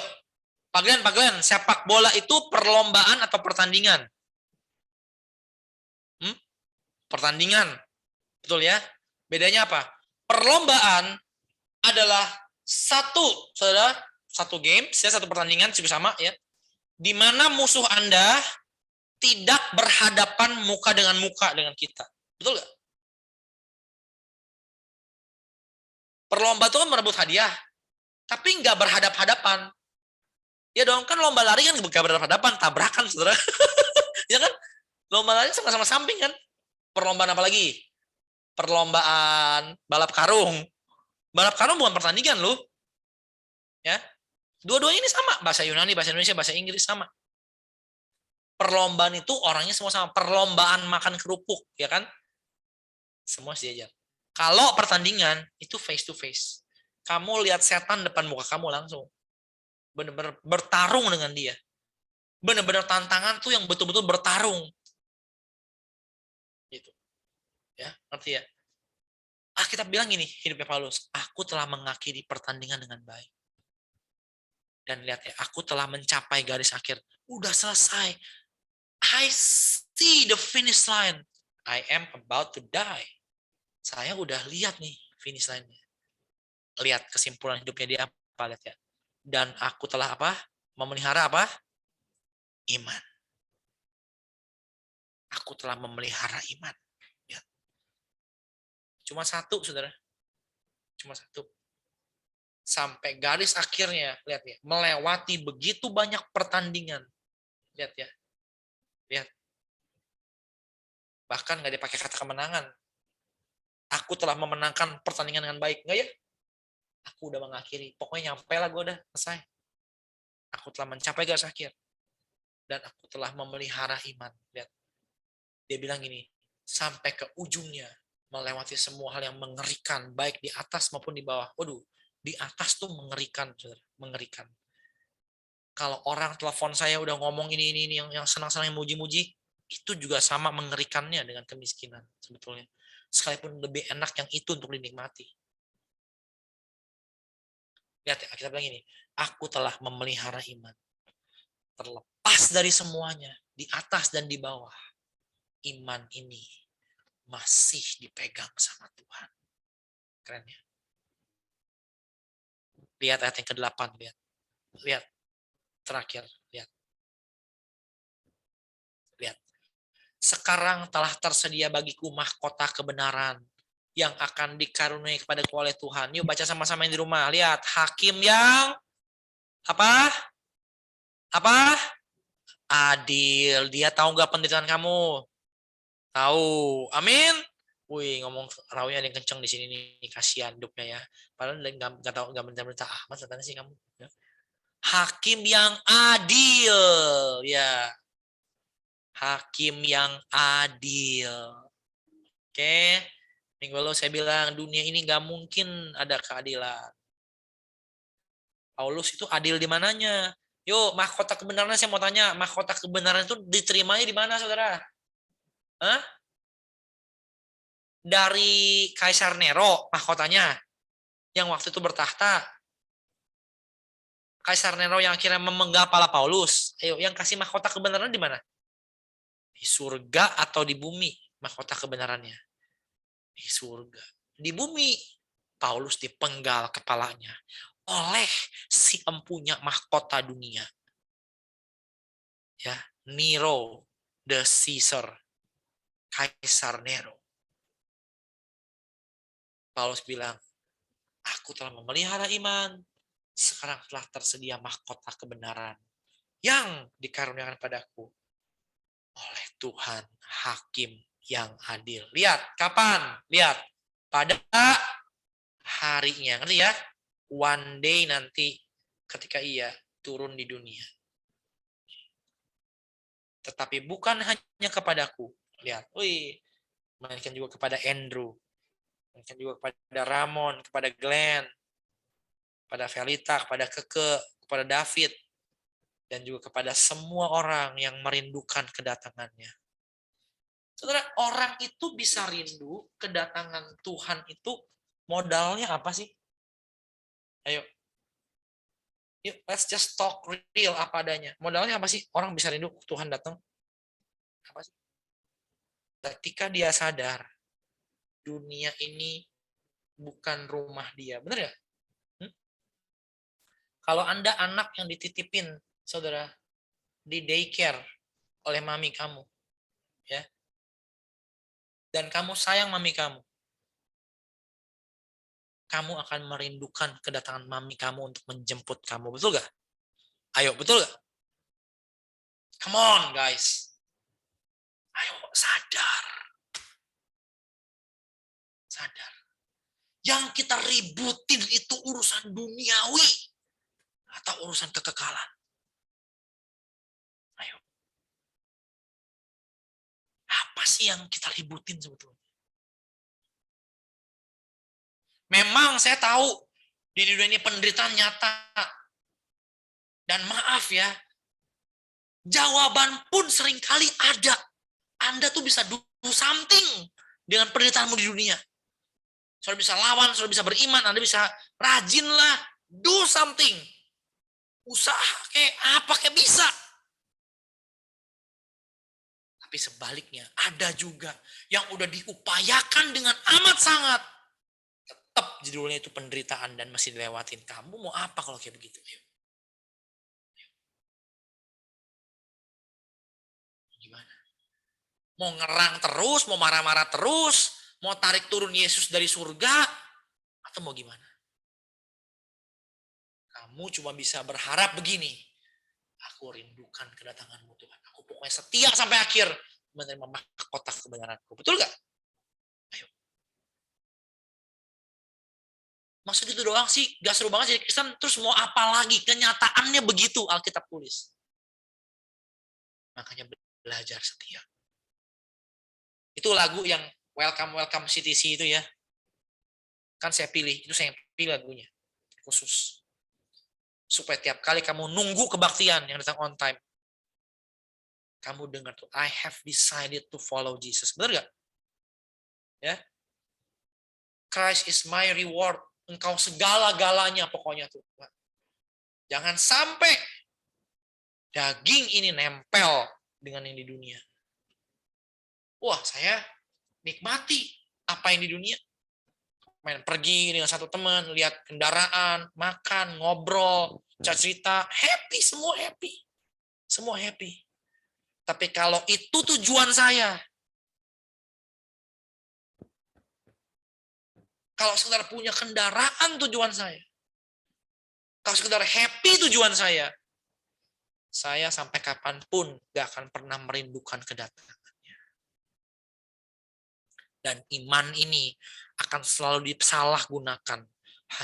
B: Pak Glenn, sepak bola itu perlombaan atau pertandingan? Pertandingan. Betul ya? Bedanya apa? Perlombaan adalah satu game, satu pertandingan juga sama ya. Di mana musuh Anda tidak berhadapan muka dengan kita. Betul nggak? Perlombaan itu kan merebut hadiah, tapi nggak berhadap-hadapan. Ya dong, kan lomba lari kan nggak berhadapan, tabrakan, saudara. Ya kan? Lomba lari sama-sama samping kan? Perlombaan apa lagi? Perlombaan balap karung. Balap karung bukan pertandingan loh. Ya. Dua-duanya ini sama, bahasa Yunani, bahasa Indonesia, bahasa Inggris sama. Perlombaan itu orangnya semua sama. Perlombaan makan kerupuk, ya kan? Semua sejajar. Kalau pertandingan itu face to face. Kamu lihat setan depan muka kamu langsung. Benar-benar bertarung dengan dia. Benar-benar tantangan tuh yang betul-betul bertarung. Gitu. Ya, ngerti ya? Kita bilang gini, hidupnya Paulus, aku telah mengakhiri pertandingan dengan baik. Dan lihat ya, aku telah mencapai garis akhir. Udah selesai. I see the finish line. I am about to die. Saya udah lihat nih finish line-nya. Lihat kesimpulan hidupnya dia apa, lihat ya. Dan aku telah apa? Memelihara apa? Iman. Aku telah memelihara iman. Ya. Cuma satu, saudara. Cuma satu. Sampai garis akhirnya, lihat ya, melewati begitu banyak pertandingan. Lihat ya. Lihat. Bahkan nggak dipakai kata kemenangan. Aku telah memenangkan pertandingan dengan baik. Nggak ya? Aku udah mengakhiri. Pokoknya nyampe lah gue udah selesai. Aku telah mencapai garis akhir. Dan aku telah memelihara iman. Lihat. Dia bilang gini, sampai ke ujungnya, melewati semua hal yang mengerikan, baik di atas maupun di bawah. Waduh, di atas tuh mengerikan, saudara. Mengerikan. Kalau orang telepon saya udah ngomong ini yang senang-senang, yang muji-muji, itu juga sama mengerikannya dengan kemiskinan sebetulnya. Sekalipun lebih enak yang itu untuk dinikmati. Lihat ya, kita bilang ini, aku telah memelihara iman. Terlepas dari semuanya, di atas dan di bawah, iman ini masih dipegang sama Tuhan. Keren ya. Lihat ayat yang ke-8, lihat. Lihat. Terakhir, lihat. Lihat. Sekarang telah tersedia bagiku mahkota kebenaran yang akan dikaruniai kepadaku oleh Tuhan. Yuk baca sama-sama yang di rumah. Lihat, hakim yang apa? Apa? Adil. Dia tahu nggak penderitaan kamu? Tahu. Amin. Wih, ngomong rawnya ada yang kenceng di sini nih, kasihan hidupnya ya. Padahal nggak tahu nggak bentar-bentar amat katanya sih kamu. Ya. Hakim yang adil, ya. Hakim yang adil. Oke. Minggu lalu saya bilang dunia ini nggak mungkin ada keadilan. Paulus itu adil di mananya? Yuk, mahkota kebenaran saya mau tanya, mahkota kebenaran itu diterimanya di mana, saudara? Hah? Dari Kaisar Nero, mahkotanya, yang waktu itu bertahta. Kaisar Nero yang akhirnya memenggal kepala Paulus. Ayo, yang kasih mahkota kebenaran di mana? Di surga atau di bumi mahkota kebenarannya? Di surga. Di bumi, Paulus dipenggal kepalanya oleh si empunya mahkota dunia. Ya, Nero, the Caesar, Kaisar Nero. Paulus bilang, aku telah memelihara iman, sekarang telah tersedia mahkota kebenaran yang dikaruniakan padaku oleh Tuhan Hakim yang adil. Lihat, kapan? Lihat, pada harinya. Ngerti ya? One day nanti ketika ia turun di dunia. Tetapi bukan hanya kepadaku. Lihat, wih, melainkan juga kepada Andrew. Melainkan juga kepada Ramon, kepada Glenn, kepada Velita, kepada Keke, kepada David, dan juga kepada semua orang yang merindukan kedatangannya. Saudara, orang itu bisa rindu kedatangan Tuhan itu modalnya apa sih? Ayo. Yuk, let's just talk real apa adanya. Modalnya apa sih? Orang bisa rindu Tuhan datang. Apa sih? Ketika dia sadar dunia ini bukan rumah dia. Benar ya? Kalau Anda anak yang dititipin, saudara, di daycare oleh mami kamu, ya, dan kamu sayang mami kamu akan merindukan kedatangan mami kamu untuk menjemput kamu. Betul gak? Ayo, betul gak? Come on, guys. Ayo, sadar. Sadar. Yang kita ributin itu urusan duniawi atau urusan kekekalan. Ayo. Apa sih yang kita ributin sebetulnya? Memang saya tahu di dunia ini penderitaan nyata. Dan maaf ya, jawaban pun seringkali ada. Anda tuh bisa do something dengan penderitaanmu di dunia. Saudara bisa lawan, saudara bisa beriman, Anda bisa rajin lah, do something. Usaha kayak apa kayak bisa. Tapi sebaliknya, ada juga yang udah diupayakan dengan amat sangat. Tetap judulnya itu penderitaan dan masih dilewatin. Kamu mau apa kalau kayak begitu? Gimana? Mau ngerang terus, mau marah-marah terus, mau tarik turun Yesus dari surga, atau mau gimana? Kamu cuma bisa berharap begini. Aku rindukan kedatanganmu Tuhan. Aku pokoknya setia sampai akhir menerima mahkota kebenaranku. Betul gak? Ayo. Maksud itu doang sih, gak seru banget jadi Kristen, terus mau apa lagi? Kenyataannya begitu Alkitab tulis. Makanya belajar setia. Itu lagu yang Welcome Welcome CTC itu ya. Kan saya pilih, itu saya pilih lagunya. Khusus. Supaya tiap kali kamu nunggu kebaktian yang datang on time. Kamu dengar tuh, I have decided to follow Jesus. Benar gak? Ya. Christ is my reward. Engkau segala-galanya pokoknya tuh. Jangan sampai daging ini nempel dengan yang di dunia. Wah, saya nikmati apa yang di dunia. Main pergi dengan satu teman, lihat kendaraan, makan, ngobrol, cerita, happy, semua happy. Semua happy. Tapi kalau itu tujuan saya, kalau sekedar punya kendaraan tujuan saya, kalau sekedar happy tujuan saya sampai kapanpun gak akan pernah merindukan kedatangannya. Dan iman ini akan selalu disalahgunakan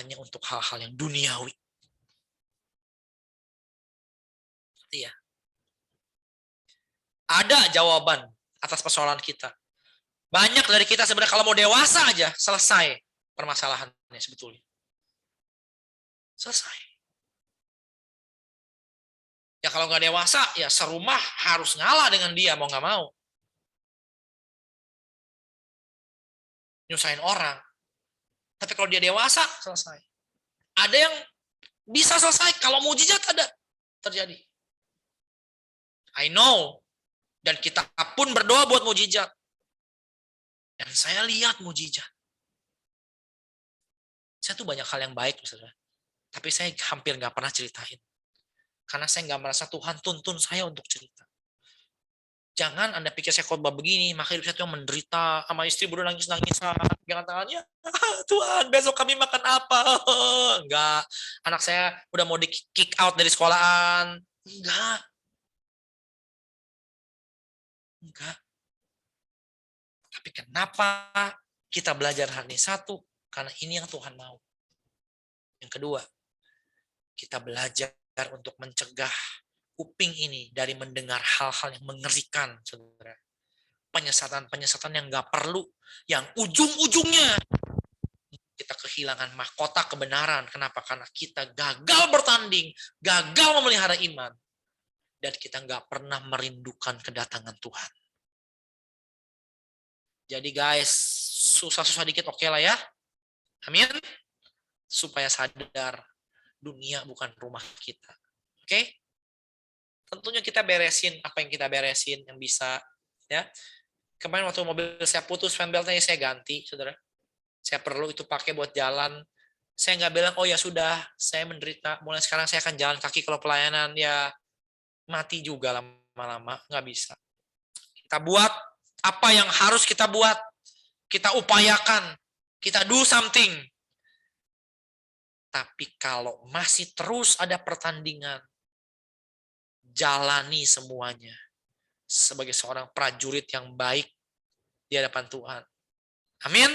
B: hanya untuk hal-hal yang duniawi. Iya. Ada jawaban atas persoalan kita. Banyak dari kita sebenarnya kalau mau dewasa aja selesai permasalahannya sebetulnya. Selesai. Ya kalau nggak dewasa, ya serumah harus ngalah dengan dia, mau nggak mau. Nyusahin orang. Tapi kalau dia dewasa, selesai. Ada yang bisa selesai kalau mujizat ada terjadi. I know. Dan kita pun berdoa buat mujizat. Dan saya lihat mujizat. Saya tuh banyak hal yang baik, saudara. Tapi saya hampir nggak pernah ceritain. Karena saya nggak merasa Tuhan tuntun saya untuk cerita. Jangan Anda pikir saya khotbah begini, maka hidup saya tuh menderita, sama istri berdua nangis-nangisan, pegangan tangannya, Tuhan besok kami makan apa? Enggak. Anak saya udah mau di kick out dari sekolahan. Enggak. Enggak. Tapi kenapa kita belajar hari ini? Satu, karena ini yang Tuhan mau. Yang kedua, kita belajar untuk mencegah kuping ini dari mendengar hal-hal yang mengerikan, saudara. Penyesatan-penyesatan yang nggak perlu, yang ujung-ujungnya kita kehilangan mahkota kebenaran. Kenapa? Karena kita gagal bertanding, gagal memelihara iman, dan kita nggak pernah merindukan kedatangan Tuhan. Jadi guys, susah-susah dikit oke lah ya. Amin. Supaya sadar dunia bukan rumah kita. Oke? Tentunya kita beresin apa yang kita beresin yang bisa, ya. Kemarin waktu mobil saya putus fan beltnya saya ganti, saudara. Saya perlu itu pakai buat jalan. Saya nggak bilang, oh ya sudah, saya menderita. Mulai sekarang saya akan jalan kaki kalau pelayanan. Ya mati juga lama-lama, nggak bisa. Kita buat apa yang harus kita buat. Kita upayakan. Kita do something. Tapi kalau masih terus ada pertandingan, jalani semuanya sebagai seorang prajurit yang baik di hadapan Tuhan. Amin.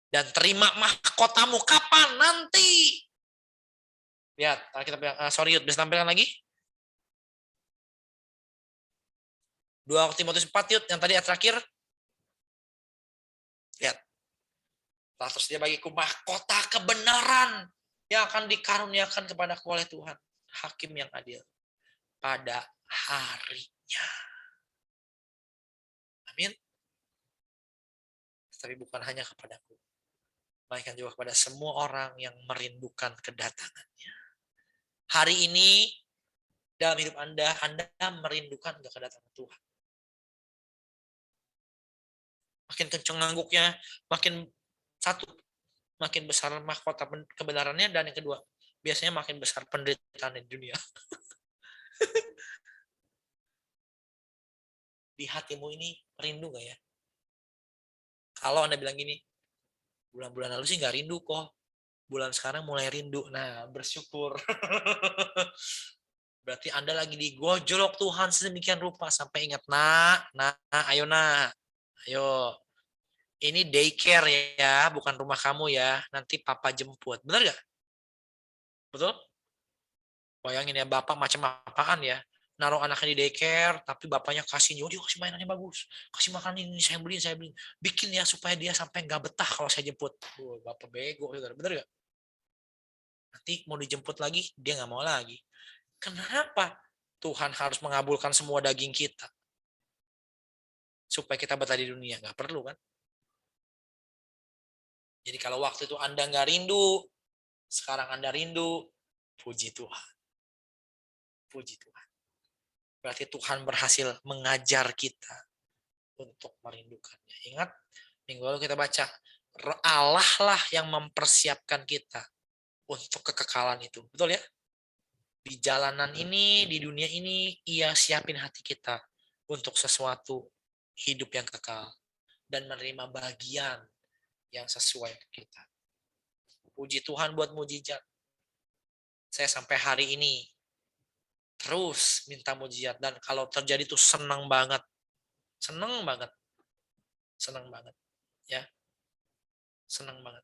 B: Dan terima mahkotamu kapan? Nanti. Lihat, kita sorry, bisa tampilkan lagi? 2 Timotius 4 Yud, yang tadi terakhir. Lihat. Telah tersedia bagiku mahkota kebenaran yang akan dikaruniakan kepadaku oleh Tuhan, hakim yang adil, pada harinya. Amin. Tapi bukan hanya kepadaku, melainkan juga kepada semua orang yang merindukan kedatangannya. Hari ini, dalam hidup Anda merindukan kedatangan Tuhan. Makin kenceng ngangguknya, makin besar mahkota kebenarannya, dan yang kedua, biasanya makin besar penderitaan di dunia. Di hatimu ini rindu gak ya? Kalau Anda bilang gini, bulan-bulan lalu sih gak rindu kok, bulan sekarang mulai rindu. Nah, bersyukur. Berarti Anda lagi digojolok Tuhan sedemikian rupa sampai ingat, ayo. Ini daycare ya, bukan rumah kamu ya. Nanti papa jemput. Benar gak? Betul? Bayangin ya, bapak macam apaan ya. Naruh anaknya di daycare, tapi bapaknya kasih, dia kasih mainannya bagus. Kasih makan ini, saya beliin. Bikin ya supaya dia sampai nggak betah kalau saya jemput. Bapak bego, bener gak? Nanti mau dijemput lagi, dia nggak mau lagi. Kenapa Tuhan harus mengabulkan semua daging kita? Supaya kita betah di dunia. Nggak perlu kan? Jadi kalau waktu itu Anda nggak rindu, sekarang Anda rindu, puji Tuhan. Puji Tuhan. Berarti Tuhan berhasil mengajar kita untuk merindukannya. Ingat, minggu lalu kita baca, Allah lah yang mempersiapkan kita untuk kekekalan itu. Betul ya? Di jalanan ini, di dunia ini, Ia siapin hati kita untuk sesuatu hidup yang kekal dan menerima bagian yang sesuai untuk kita. Puji Tuhan buat mujizat. Saya sampai hari ini terus minta mujizat, dan kalau terjadi tuh senang banget. Senang banget. Senang banget. Ya, senang banget.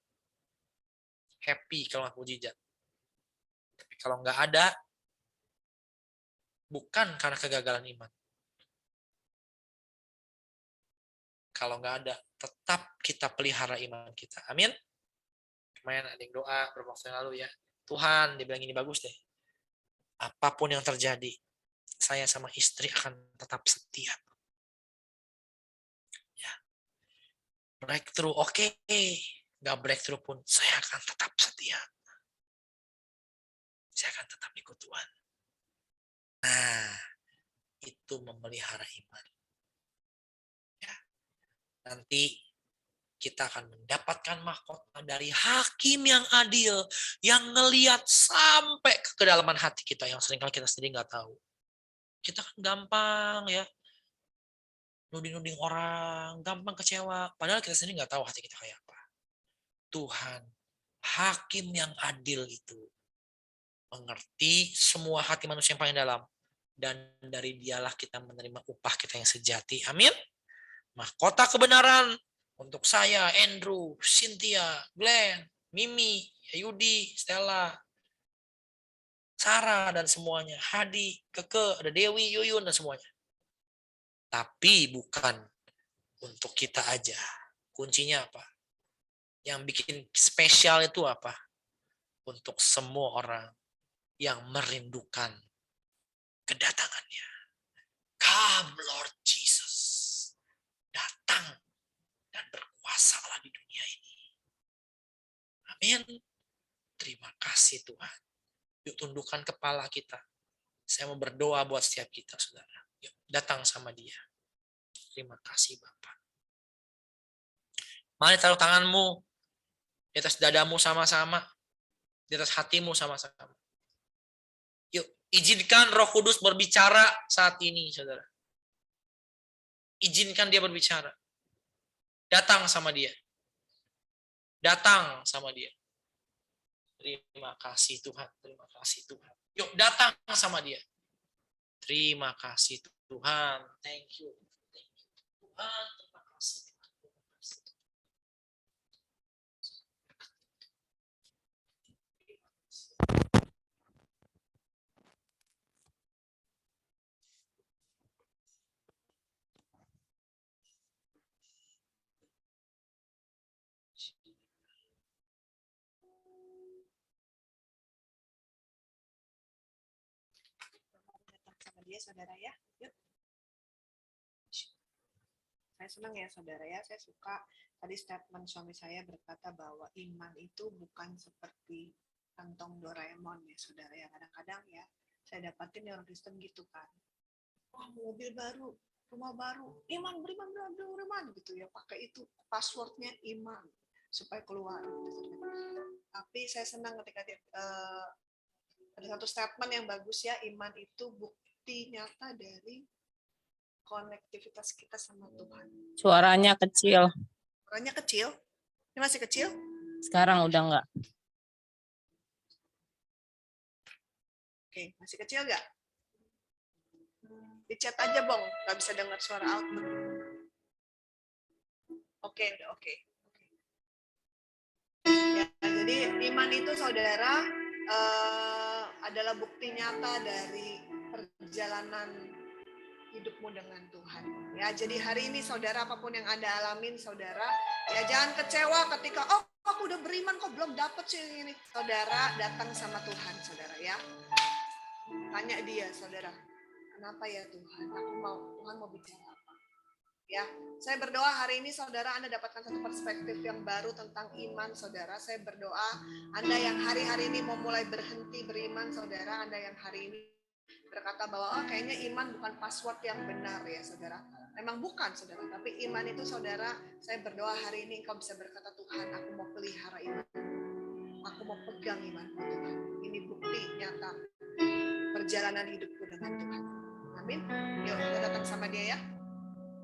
B: Happy kalau ngaku mujizat. Tapi kalau nggak ada, bukan karena kegagalan iman. Kalau nggak ada, tetap kita pelihara iman kita. Amin. Kemarin ada yang doa beberapa waktu yang lalu ya. Tuhan, dia bilang ini bagus deh. Apapun yang terjadi, saya sama istri akan tetap setia. Ya. Breakthrough, oke. Nggak breakthrough pun, saya akan tetap setia. Saya akan tetap ikut Tuhan. Nah, itu memelihara iman. Ya. Nanti kita akan mendapatkan mahkota dari hakim yang adil, yang ngelihat sampai ke kedalaman hati kita, yang seringkali kita sendiri nggak tahu. Kita kan gampang ya, nuding-nuding orang, gampang kecewa. Padahal kita sendiri nggak tahu hati kita kayak apa. Tuhan, hakim yang adil itu, mengerti semua hati manusia yang paling dalam. Dan dari dialah kita menerima upah kita yang sejati. Amin. Mahkota kebenaran untuk saya, Andrew, Cynthia, Glenn, Mimi, Yudi, Stella, Sarah, dan semuanya. Hadi, Keke, ada Dewi, Yuyun, dan semuanya. Tapi bukan untuk kita aja. Kuncinya apa? Yang bikin spesial itu apa? Untuk semua orang yang merindukan kedatangannya. Come Lord Jesus. Datang dan berkuasalah di dunia ini. Amin. Terima kasih Tuhan. Yuk tundukkan kepala kita. Saya mau berdoa buat setiap kita, saudara. Yuk datang sama dia. Terima kasih Bapak. Mari taruh tanganmu di atas dadamu sama-sama. Di atas hatimu sama-sama. Yuk, izinkan Roh Kudus berbicara saat ini, saudara. Izinkan dia berbicara. Datang sama dia. Datang sama dia. Terima kasih Tuhan. Terima kasih Tuhan. Yuk, datang sama dia. Terima kasih Tuhan. Thank you. Thank you. Tuhan, terima kasih.
A: Datang sama dia, saudara ya. Yuk. Saya senang ya, saudara ya. Saya suka tadi statement suami saya berkata bahwa iman itu bukan seperti kantong Doraemon ya, saudara ya. Kadang-kadang ya, saya dapatin orang Kristen gitu kan. Wah, mobil baru, rumah baru, iman, beriman, gitu ya. Pakai itu passwordnya iman supaya keluar. Tapi saya senang ketika ada satu statement yang bagus ya, iman itu bukti nyata dari konektivitas kita sama Tuhan.
C: Suaranya kecil.
A: Suaranya kecil? Ini masih kecil?
C: Sekarang udah enggak.
A: Oke, masih kecil nggak? Di chat aja, Bang. Nggak bisa dengar suara output. Oke, udah oke. Ya, jadi iman itu, saudara, adalah bukti nyata dari perjalanan hidupmu dengan Tuhan. Ya, jadi hari ini saudara, apapun yang Anda alamin, saudara, ya jangan kecewa ketika aku udah beriman kok belum dapet sih ini. Saudara, datang sama Tuhan, saudara ya. Tanya dia, saudara, kenapa ya Tuhan? Tuhan mau bicara apa? Ya, saya berdoa hari ini saudara Anda dapatkan satu perspektif yang baru tentang iman, saudara. Saya berdoa Anda yang hari-hari ini mau mulai berhenti beriman, saudara. Anda yang hari ini berkata bahwa kayaknya iman bukan password yang benar ya, saudara. Memang bukan, saudara. Tapi iman itu, saudara, saya berdoa hari ini engkau bisa berkata, Tuhan, aku mau pelihara iman. Aku mau pegang iman, Tuhan. Ini bukti nyata perjalanan hidupku dengan Tuhan. Amin. Yuk kita datang sama dia ya.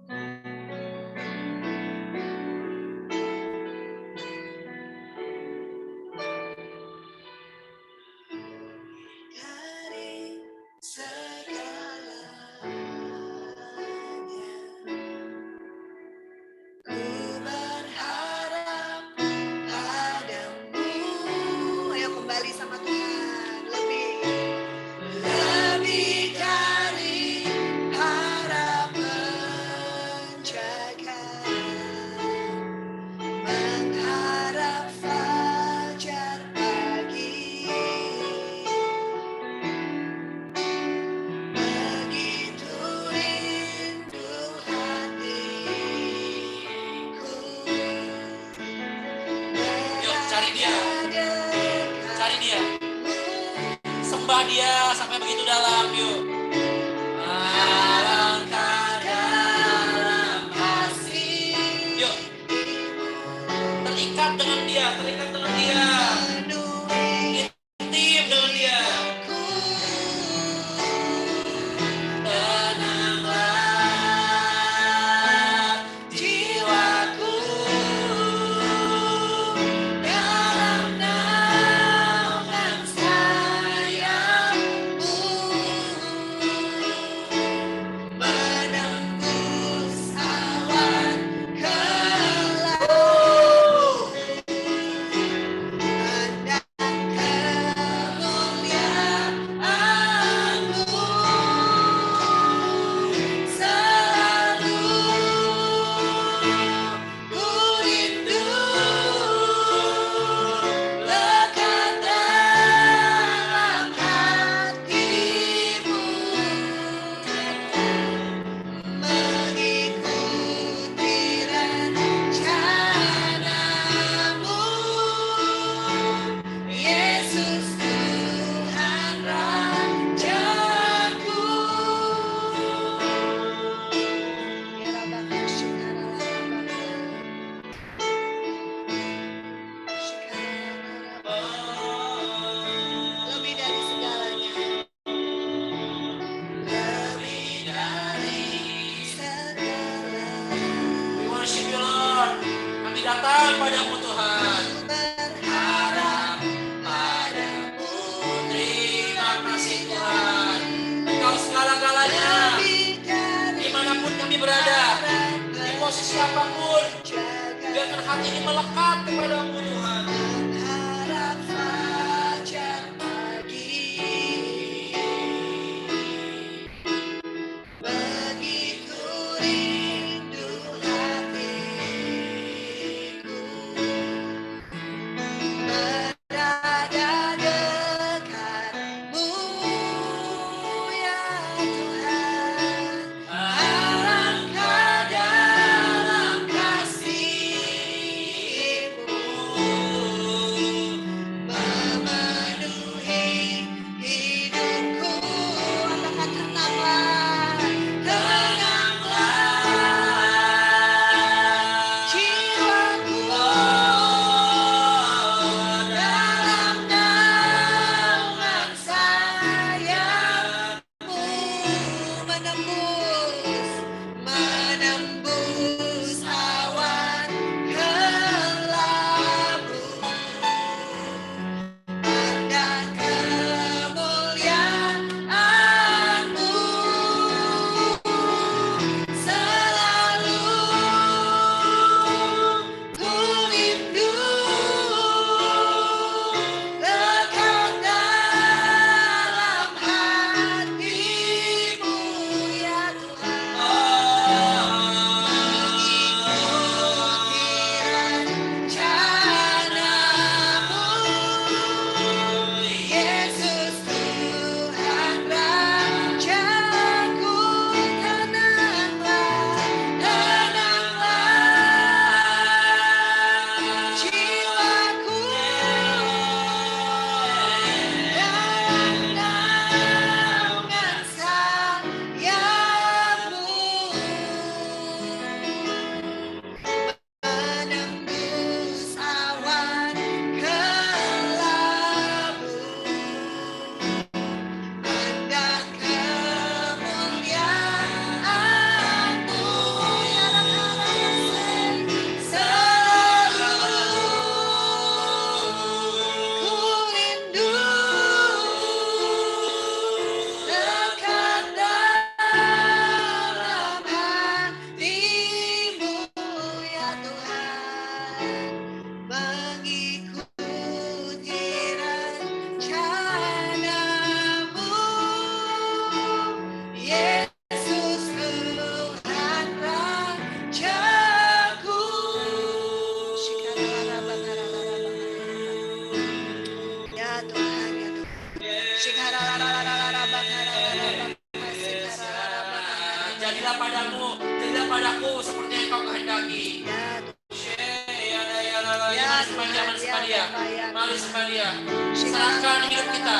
A: Ku
B: sembah dia sampai begitu dalam, yuk. Alangkah dalam kasih. Yuk. Terikat dengan dia, terikat dengan dia. Intim dengan dia. Tenanglah jiwaku dalam naungan sayangmu, menembus awan kelabu, mendapat kemuliaanmu, selalu ku rindu lekat dalam hatimu, mengikuti rencanamu, Yesus Tuhan Rajaku. Lebih dari segalanya. Lebih dari segalanya. We worship you, Lord. Kami datang padamu, Tuhan. Berharap padamu. Terima kasih, Tuhan. Engkau segala-galanya. Dimanapun kami berada, di posisi apapun, biarkan hati ini melekat kepadamu, Tuhan. Mengharap fajar pagi, begitu rindu hatiku berada dekatmu, ya Tuhan. Alangkah dalam kasih-Mu, memenuhi hidupku. Katakan tenanglah, tenanglah jiwaku dalam naungan sayangmu, menembus awan kelabu, tanda kemuliaan-Mu, selalu ku rindu lekat dalam hatimu, ya Tuhan. Mengikuti rencanamu, Yesus Tuhan Rajaku. Tenanglah, tenanglah jiwaku dalam naungan sayangmu, menembus awan kelabu, tanda kemuliaan-Mu, selalu ku rindu lekat dalam hatimu, ya Tuhan. Mengikuti rencanamu, Yesus Tuhan Rajaku. Ya Tuhan, ya Tuhan. Jadilah padaku seperti yang kau kehendaki. Mari sembah dia. Serahkan hidup kita.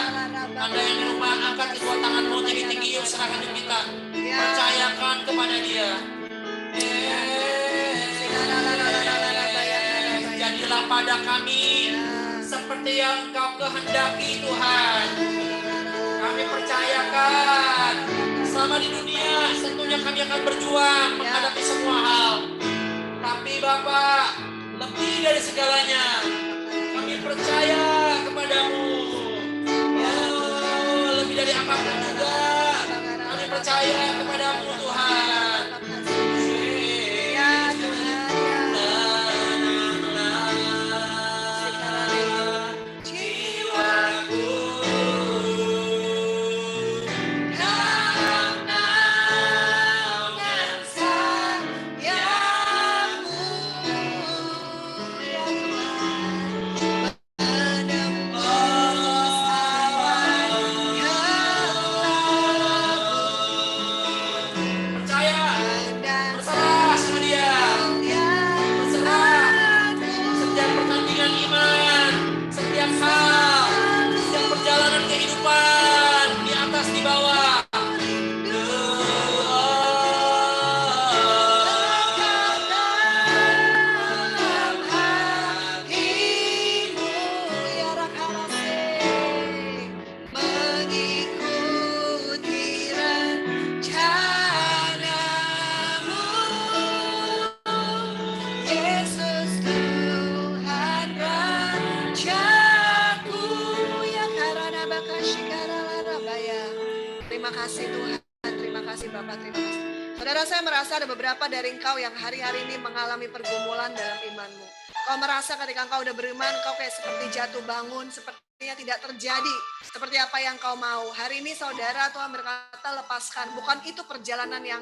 B: Anda yang di rumah, angkat kedua tanganmu tinggi-tinggi, yuk serahkan hidup kita. Percayakan kepada Dia. Jadilah pada kami seperti yang Engkau kehendaki, Tuhan. Kami percayakan selama di dunia tentunya kami akan berjuang menghadapi semua hal. Tapi Bapa, lebih dari segalanya, kami percaya kepadamu. Lebih dari apapun juga, kami percaya kepadamu, Tuhan.
A: Ya Tuhan,
B: Jiwaku
A: saya merasa ada beberapa dari engkau yang hari-hari ini mengalami pergumulan dalam imanmu. Kau merasa ketika engkau udah beriman, kau kayak seperti jatuh bangun, sepertinya tidak terjadi seperti apa yang kau mau. Hari ini saudara, Tuhan berkata lepaskan. Bukan itu perjalanan yang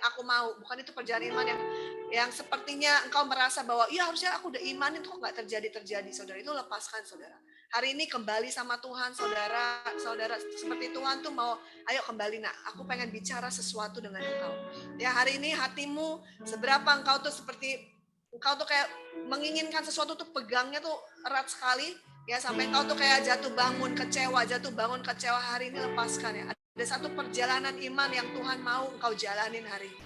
A: aku mau, bukan itu perjalanan iman yang sepertinya engkau merasa bahwa iya harusnya aku udah iman itu kok nggak terjadi. Saudara, itu lepaskan saudara. Hari ini kembali sama Tuhan, saudara seperti Tuhan tuh mau, ayo kembali nak, aku pengen bicara sesuatu dengan engkau. Ya hari ini hatimu seberapa engkau tuh seperti engkau tuh kayak menginginkan sesuatu tuh pegangnya tuh erat sekali, ya sampai engkau tuh kayak jatuh bangun kecewa. Hari ini lepaskan ya. Ada satu perjalanan iman yang Tuhan mau engkau jalanin hari ini.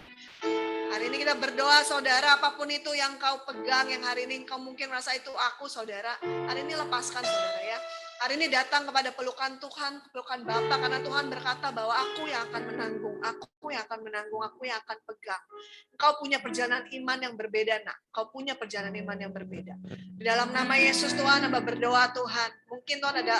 A: Hari ini kita berdoa saudara, apapun itu yang kau pegang, yang hari ini kau mungkin merasa itu aku saudara, hari ini lepaskan saudara ya. Hari ini datang kepada pelukan Tuhan, pelukan Bapa, karena Tuhan berkata bahwa aku yang akan menanggung, aku yang akan pegang. Kau punya perjalanan iman yang berbeda nak, kau punya perjalanan iman yang berbeda. Di dalam nama Yesus Tuhan, hamba berdoa Tuhan, mungkin Tuhan ada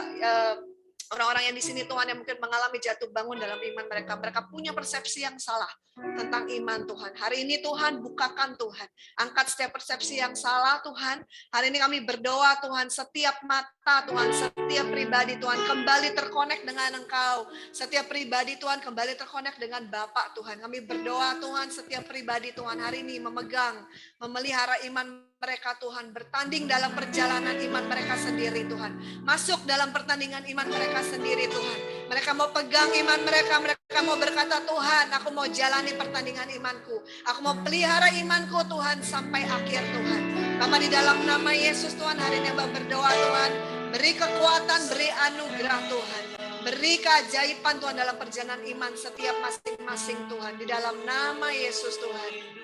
A: orang-orang yang di sini Tuhan yang mungkin mengalami jatuh bangun dalam iman mereka punya persepsi yang salah tentang iman Tuhan. Hari ini Tuhan bukakan Tuhan, angkat setiap persepsi yang salah Tuhan. Hari ini kami berdoa Tuhan, setiap mata Tuhan, setiap pribadi Tuhan kembali terkonek dengan Engkau. Setiap pribadi Tuhan kembali terkonek dengan Bapa Tuhan. Kami berdoa Tuhan, setiap pribadi Tuhan hari ini memelihara iman mereka Tuhan, bertanding dalam perjalanan iman mereka sendiri Tuhan, masuk dalam pertandingan iman mereka sendiri Tuhan. Mereka mau pegang iman mereka mau berkata Tuhan, aku mau jalani pertandingan imanku, aku mau pelihara imanku Tuhan sampai akhir Tuhan. Bapa, di dalam nama Yesus Tuhan, hari ini Bapa berdoa Tuhan, beri kekuatan, beri anugerah Tuhan, beri keajaiban Tuhan dalam perjalanan iman setiap masing-masing Tuhan, di dalam nama Yesus Tuhan.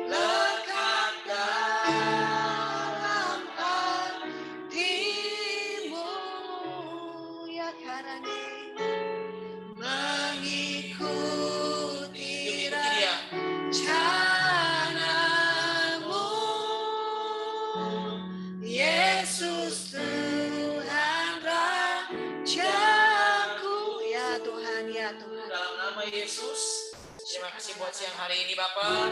A: Lekat dalam hatimu ya karane mengikuti rencanamu Yesus Tuhan Rajaku ya Tuhan
B: dalam nama Yesus. Terima kasih buat siang hari ini Bapak.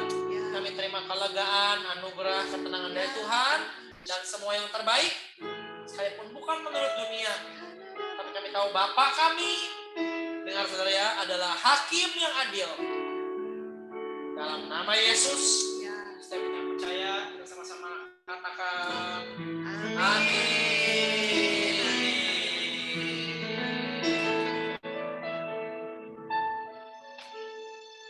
B: Kami terima kelegaan, anugerah, ketenangan dari Tuhan dan semua yang terbaik. Sekalipun bukan menurut dunia, tapi kami tahu Bapak kami, dengar saudara ya, adalah hakim yang adil. Dalam nama Yesus,